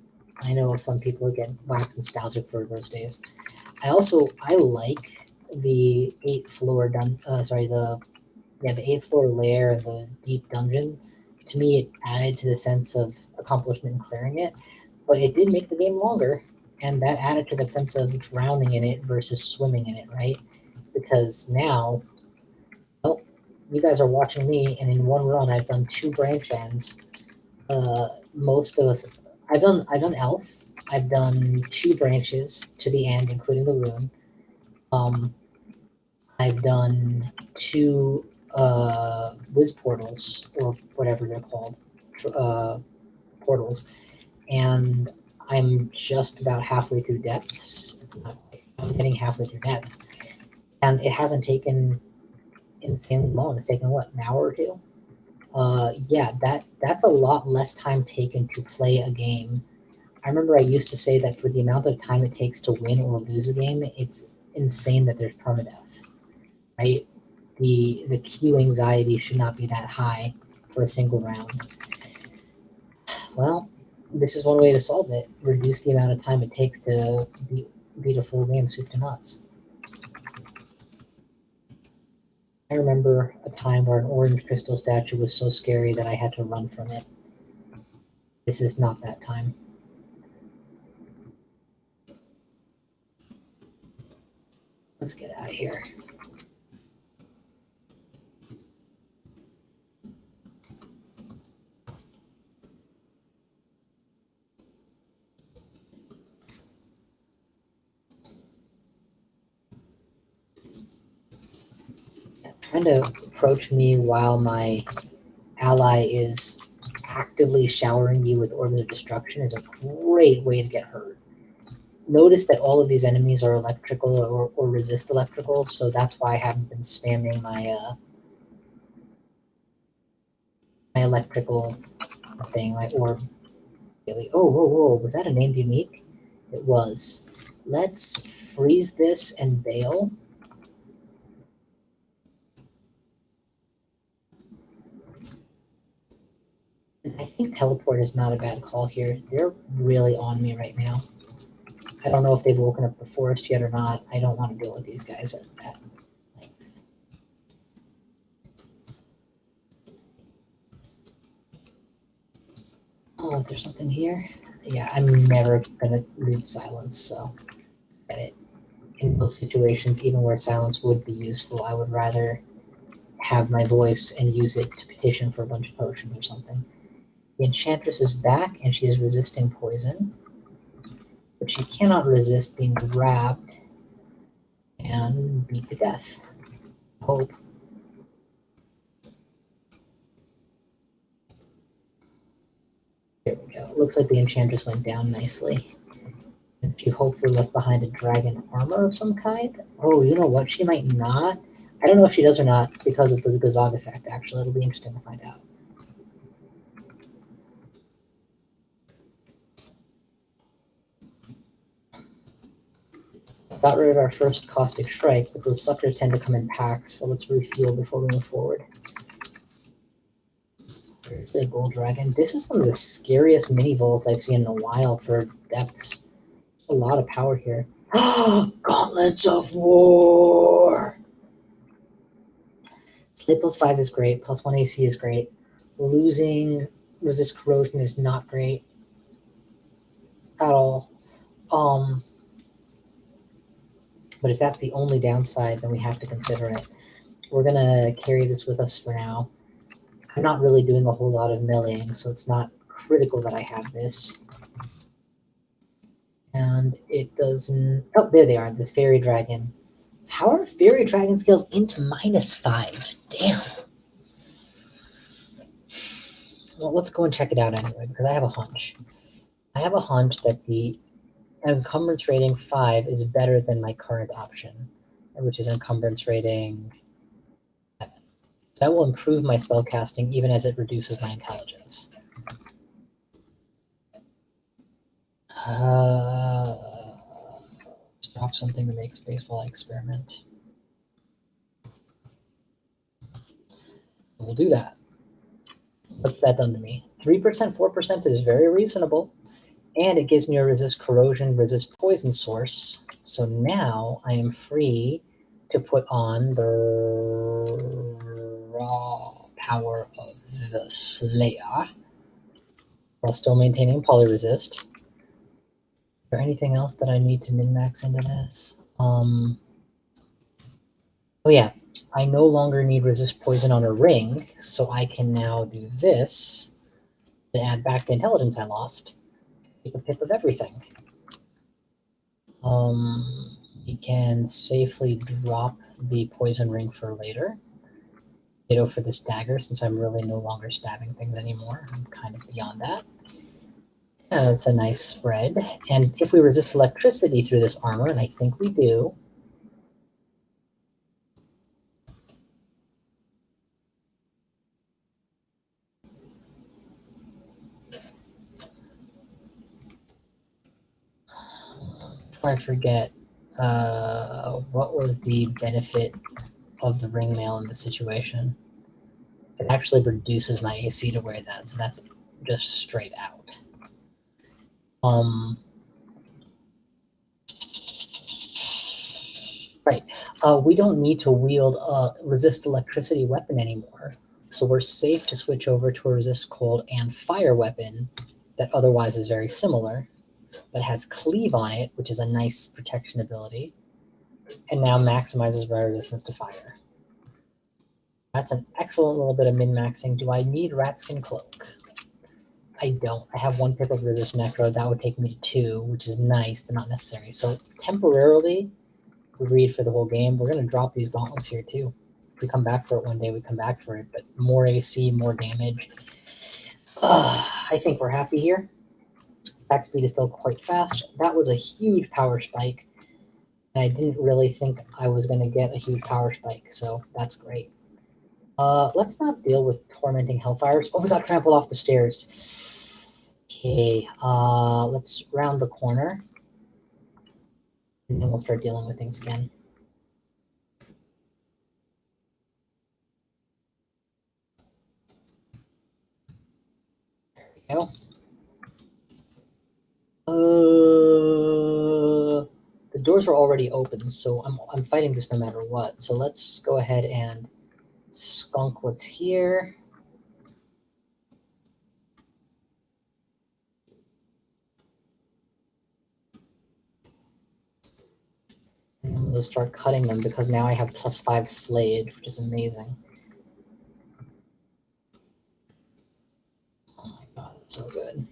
I know some people get wax nostalgic for those days. I like the 8th floor the 8th floor layer and the deep dungeon. To me, it added to the sense of accomplishment in clearing it, but it did make the game longer, and that added to that sense of drowning in it versus swimming in it, right? Because now, well, you guys are watching me, and in one run, I've done 2 branch ends. Most of us, I've done elf. I've done 2 branches to the end, including the rune. I've done 2 whiz portals, or whatever they're called, portals, and I'm just about halfway through depths. I'm getting halfway through depths, and it hasn't taken insanely long. It's taken what, an hour or 2? Yeah, that's a lot less time taken to play a game. I remember I used to say that for the amount of time it takes to win or lose a game, it's insane that there's permadeath, right? The queue anxiety should not be that high for a single round. Well, this is one way to solve it. Reduce the amount of time it takes to beat a full game soup to nuts. I remember a time where an orange crystal statue was so scary that I had to run from it. This is not that time. Let's get out of here. Trying to approach me while my ally is actively showering you with Orbs of Destruction is a great way to get hurt. Notice that all of these enemies are electrical or resist electrical, so that's why I haven't been spamming my my electrical thing, my orb. Oh, whoa, whoa, was that a named unique? It was. Let's freeze this and bail. I think teleport is not a bad call here. They're really on me right now. I don't know if they've woken up the forest yet or not. I don't want to deal with these guys at length. Oh, there's something here. Yeah, I'm never gonna read silence, so get it. In most situations, even where silence would be useful, I would rather have my voice and use it to petition for a bunch of potions or something. The Enchantress is back, and she is resisting poison, but she cannot resist being grabbed and beat to death. Hope. There we go. It looks like the Enchantress went down nicely. And she hopefully left behind a dragon armor of some kind. Oh, you know what? She might not. I don't know if she does or not because of the Gazog effect, actually. It'll be interesting to find out. Got rid of our first Caustic Strike, but those suckers tend to come in packs, so let's refuel before we move forward. There's a gold dragon. This is one of the scariest mini vaults I've seen in a while for depths. A lot of power here. Gauntlets of War! Slay plus 5 is great, plus 1 AC is great. Losing resist corrosion is not great at all. But if that's the only downside, then we have to consider it. We're gonna carry this with us for now. I'm not really doing a whole lot of milling, so it's not critical that I have this. And it doesn't... Oh, there they are, the Fairy Dragon. How are Fairy Dragon skills into -5? Damn. Well, let's go and check it out anyway, because I have a hunch. I have a hunch that the encumbrance rating 5 is better than my current option, which is encumbrance rating 7. That will improve my spellcasting even as it reduces my intelligence. Let's drop something to make space while I experiment. We'll do that. What's that done to me? 3%, 4% is very reasonable. And it gives me a resist corrosion, resist poison source. So now I am free to put on the raw power of the Slayer while still maintaining polyresist. Is there anything else that I need to min-max into this? Oh yeah, I no longer need resist poison on a ring, so I can now do this to add back the intelligence I lost. Take a pip of everything. You can safely drop the poison ring for later. Ditto for this dagger, since I'm really no longer stabbing things anymore. I'm kind of beyond that. That's a nice spread. And if we resist electricity through this armor, and I think we do, before I forget, what was the benefit of the ring mail in this situation? It actually reduces my AC to wear that, so that's just straight out. Right. We don't need to wield a resist electricity weapon anymore, so we're safe to switch over to a resist cold and fire weapon that otherwise is very similar, but has cleave on it, which is a nice protection ability, and now maximizes my resistance to fire. That's an excellent little bit of min-maxing. Do I need Ratskin Cloak? I don't. I have 1 pip of resist necro. That would take me to 2, which is nice, but not necessary. So temporarily, we read for the whole game. We're going to drop these gauntlets here too. If we come back for it one day, we come back for it. But more AC, more damage. I think we're happy here. Back speed is still quite fast. That was a huge power spike. And I didn't really think I was going to get a huge power spike. So that's great. Let's not deal with tormenting hellfires. Oh, we got trampled off the stairs. Okay, let's round the corner. And then we'll start dealing with things again. There we go. The doors are already open, so I'm fighting this no matter what. So let's go ahead and skunk what's here. And I'm going to start cutting them because now I have +5 slayage, which is amazing. Oh my god, it's so good.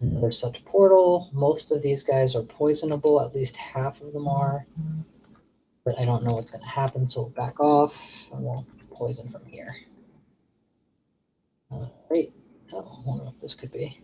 Another such portal. Most of these guys are poisonable, at least half of them are. But I don't know what's going to happen, so we'll back off and we'll poison from here. Great. Oh, I wonder what this could be.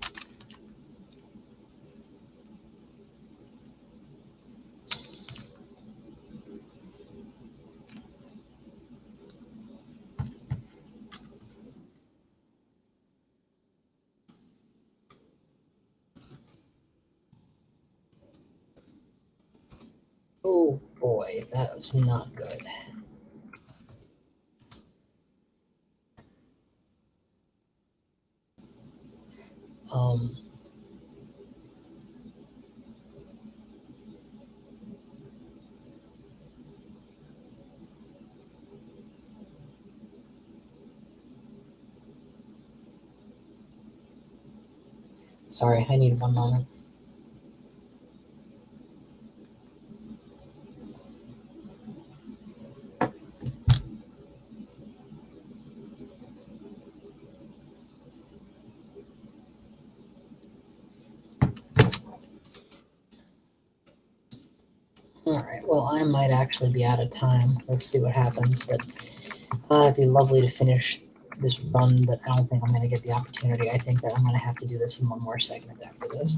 Oh boy, that was not good. Sorry, I need 1 moment. Alright, well, I might actually be out of time. Let's see what happens, but it'd be lovely to finish this run, but I don't think I'm going to get the opportunity. I think that I'm going to have to do this in 1 more segment after this.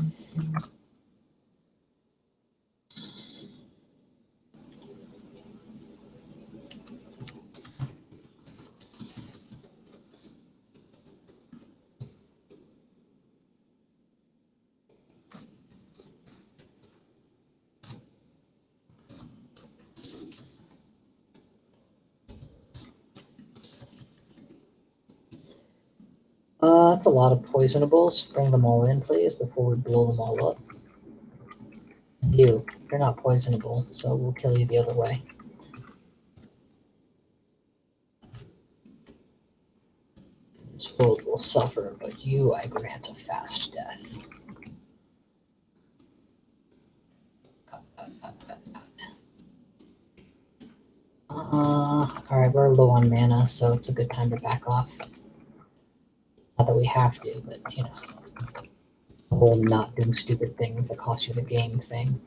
That's a lot of poisonables. Bring them all in, please, before we blow them all up. You're not poisonable, so we'll kill you the other way. This world will suffer, but you I grant a fast death. Alright, we're low on mana, so it's a good time to back off. Not that we have to, but you know. whole not doing stupid things that cost you the game thing.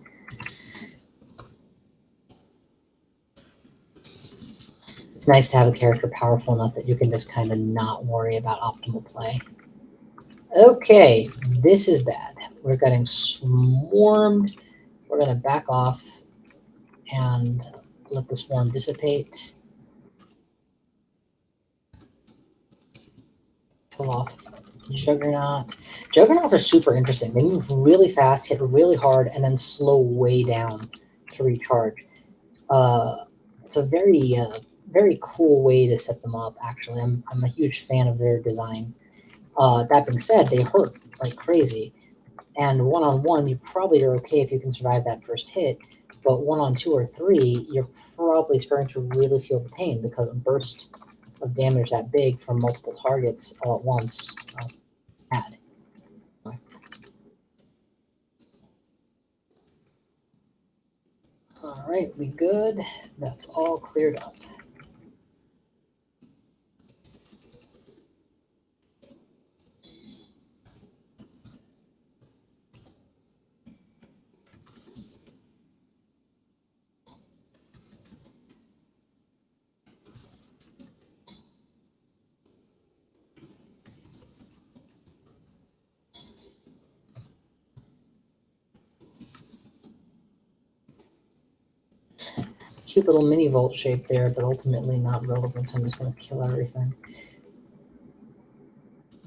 It's nice to have a character powerful enough that you can just kind of not worry about optimal play. Okay, this is bad. We're getting swarmed. We're going to back off and let the swarm dissipate. Kill off Juggernaut. Juggernauts are super interesting. They move really fast, hit really hard, and then slow way down to recharge. It's a very, very cool way to set them up, actually. I'm a huge fan of their design. That being said, they hurt like crazy. And one-on-one, you probably are okay if you can survive that first hit. But 1-on-2 or 3, you're probably starting to really feel the pain because a burst of damage that big from multiple targets all at once bad. All right, we good. That's all cleared up. Cute little mini vault shape there, but ultimately not relevant. I'm just going to kill everything.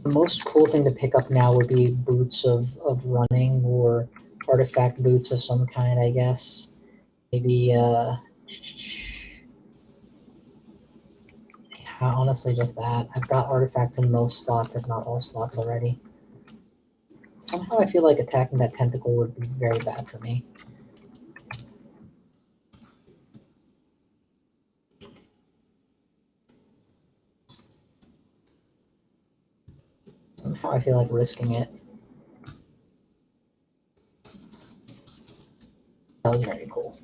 The most cool thing to pick up now would be boots of running or artifact boots of some kind, I guess. Maybe, honestly, just that. I've got artifacts in most slots, if not all slots already. Somehow I feel like attacking that tentacle would be very bad for me. Somehow I feel like risking it. That was very cool.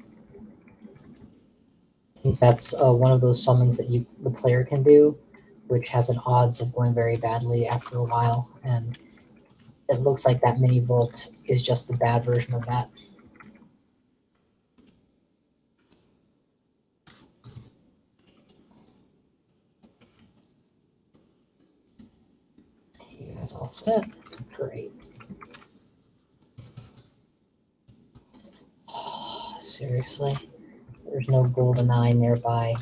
I think that's one of those summons that the player can do, which has an odds of going very badly after a while, and it looks like that mini vault is just the bad version of that. You guys all set? Great. Seriously? There's no golden eye nearby.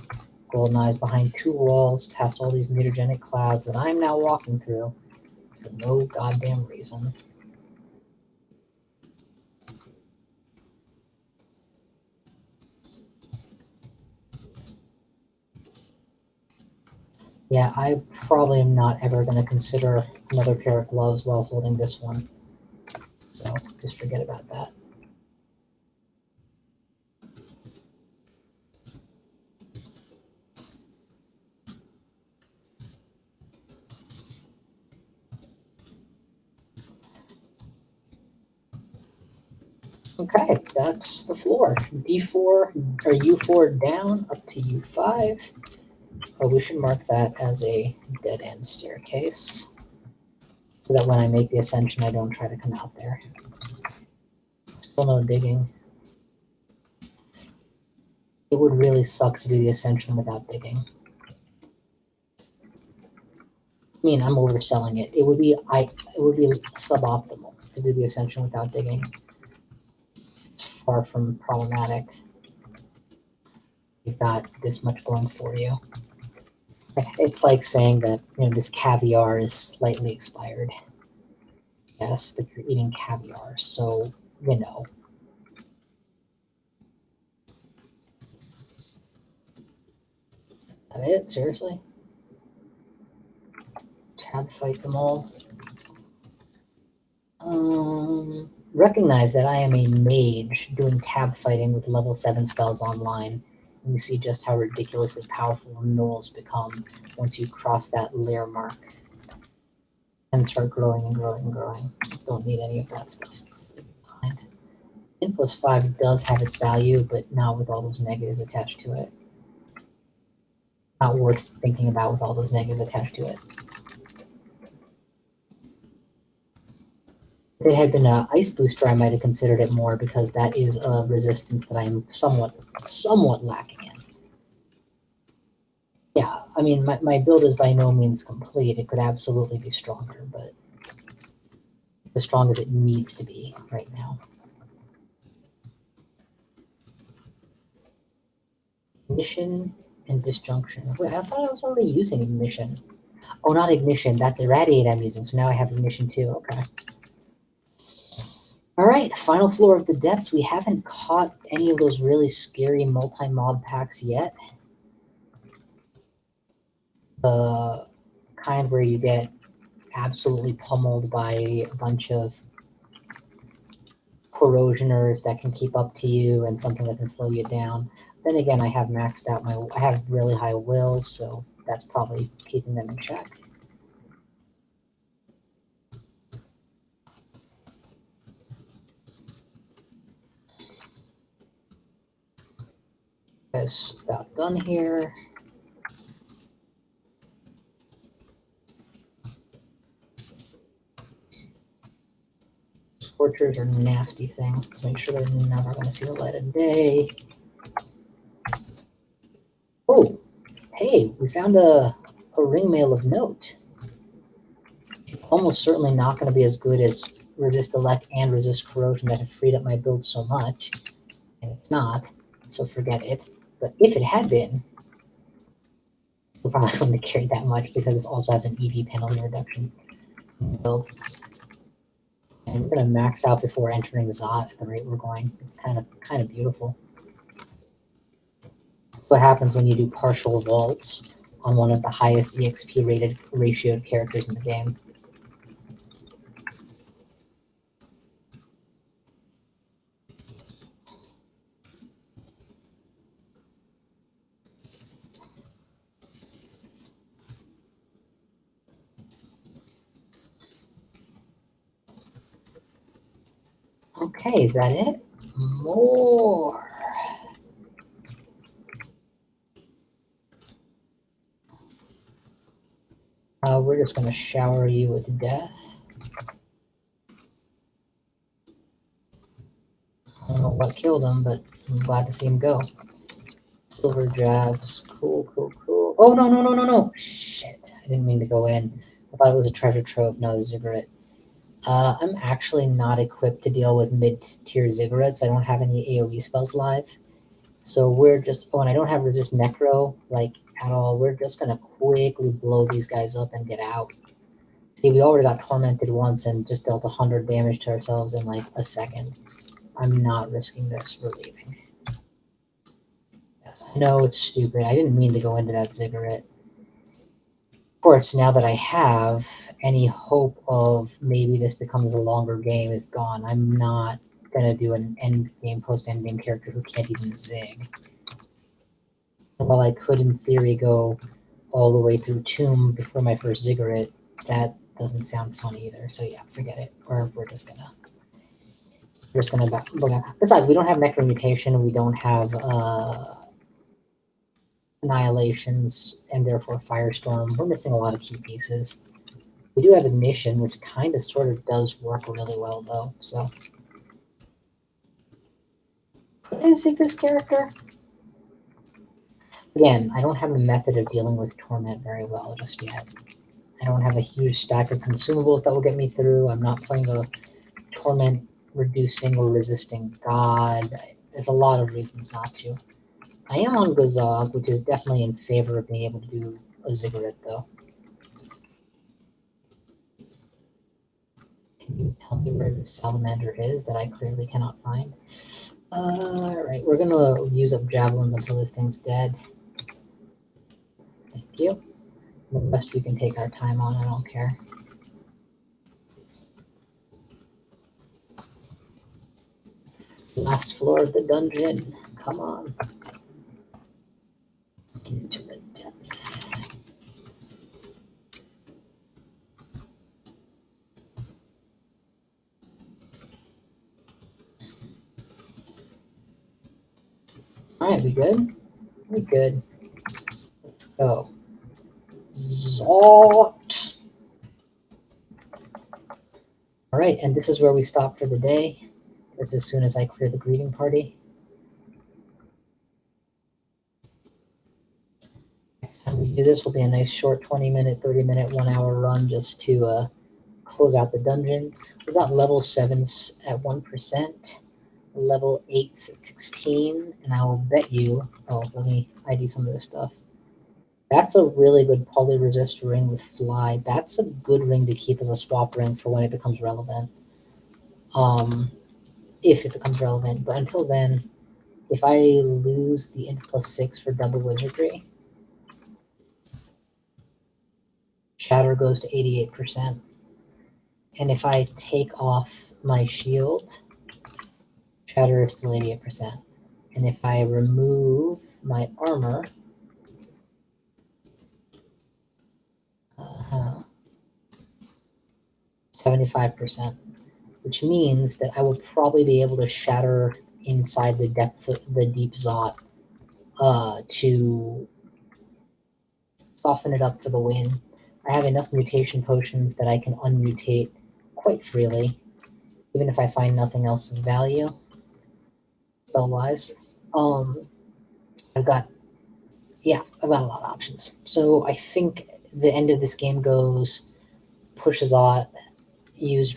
Golden eye is behind 2 walls, past all these mutagenic clouds that I'm now walking through for no goddamn reason. Yeah, I probably am not ever going to consider another pair of gloves while holding this one. So just forget about that. Okay, that's the floor. D4 or U4 down up to U5. Oh, we should mark that as a dead end staircase so that when I make the ascension, I don't try to come out there. Still no digging. It would really suck to do the ascension without digging. I mean, I'm overselling it. It would be suboptimal to do the ascension without digging. It's far from problematic. You've got this much going for you. It's like saying that, this caviar is slightly expired. Yes, but you're eating caviar, so Is that it? Seriously? Tab fight them all. Recognize that I am a mage doing tab fighting with level 7 spells online. And you see just how ridiculously powerful gnolls become once you cross that layer mark and start growing and growing and growing. Don't need any of that stuff. Int plus 5 does have its value, but not with all those negatives attached to it. Not worth thinking about with all those negatives attached to it. it had been an ice booster, I might have considered it more because that is a resistance that I'm somewhat lacking in. Yeah, I mean, my build is by no means complete. It could absolutely be stronger, but as strong as it needs to be right now. Ignition and disjunction. Wait, I thought I was already using ignition. Oh, not ignition. That's irradiate I'm using. So now I have ignition too. Okay. All right, final floor of the depths. We haven't caught any of those really scary multi-mob packs yet. The kind where you get absolutely pummeled by a bunch of corrosioners that can keep up to you and something that can slow you down. Then again, I have maxed out I have really high will, so that's probably keeping them in check. Guys, about done here. Scorchers are nasty things. Let's make sure they're never going to see the light of day. Oh, hey, we found a ringmail of note. It's almost certainly not going to be as good as resist elect and resist corrosion that have freed up my build so much. And it's not, so forget it. But if it had been, we probably wouldn't have carried that much because this also has an EV penalty reduction build. And we're gonna max out before entering Zot at the rate we're going. It's kind of beautiful. What happens when you do partial vaults on one of the highest EXP rated ratioed characters in the game? Okay, is that it? More. We're just gonna shower you with death. I don't know what killed him, but I'm glad to see him go. Silver jabs. Cool, cool, cool. Oh, no. Shit. I didn't mean to go in. I thought it was a treasure trove, not a ziggurat. I'm actually not equipped to deal with mid-tier ziggurats. I don't have any AoE spells live. So we're just... Oh, and I don't have resist necro, like, at all. We're just going to quickly blow these guys up and get out. See, we already got tormented once and just dealt 100 damage to ourselves in, like, a second. I'm not risking this. We're leaving. Yes, I know it's stupid. I didn't mean to go into that ziggurat. Of course, now that I have, any hope of maybe this becomes a longer game is gone. I'm not going to do an end game, post-end game character who can't even zig. While I could, in theory, go all the way through Tomb before my first ziggurat, that doesn't sound fun either. So yeah, forget it. Or we're just gonna Besides, we don't have necromutation. We don't have annihilations, and therefore firestorm. We're missing a lot of key pieces. We do have ignition, which kind of sort of does work really well though. So could I zig this character? Again, I don't have a method of dealing with torment very well just yet. I don't have a huge stack of consumables that will get me through. I'm not playing a torment reducing or resisting god. There's a lot of reasons not to. I am on Gazog, which is definitely in favor of being able to do a ziggurat though. Can you tell me where the salamander is that I clearly cannot find? Alright, we're gonna use up javelins until this thing's dead. Thank you. The rest we can take our time on, I don't care. Last floor of the dungeon. Come on. Into the depths. Alright, we good? We good. Let's go. Zot! Alright, All right, and this is where we stop for the day. Just as soon as I clear the greeting party. Next time we do this will be a nice short 20-minute, 30-minute, 1-hour run just to close out the dungeon. We got level 7s at 1%, level 8s at 16, and I will bet you. Oh, let me ID some of this stuff. That's a really good polyresist ring with fly. That's a good ring to keep as a swap ring for when it becomes relevant. If it becomes relevant, but until then, if I lose the int +6 for double wizardry, shatter goes to 88%. And if I take off my shield, shatter is still 88%. And if I remove my armor, 75%, which means that I will probably be able to shatter inside the depths of the deep Zot to soften it up for the win. I have enough mutation potions that I can unmutate quite freely, even if I find nothing else of value, spell-wise. I've got a lot of options. So I think the end of this game goes push Zot, use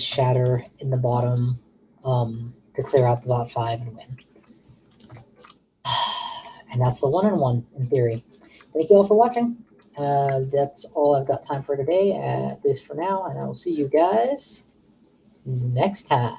Shatter in the bottom to clear out the Zot 5 and win. And that's the 1-on-1 in theory. Thank you all for watching. That's all I've got time for today, at least for now, and I will see you guys next time.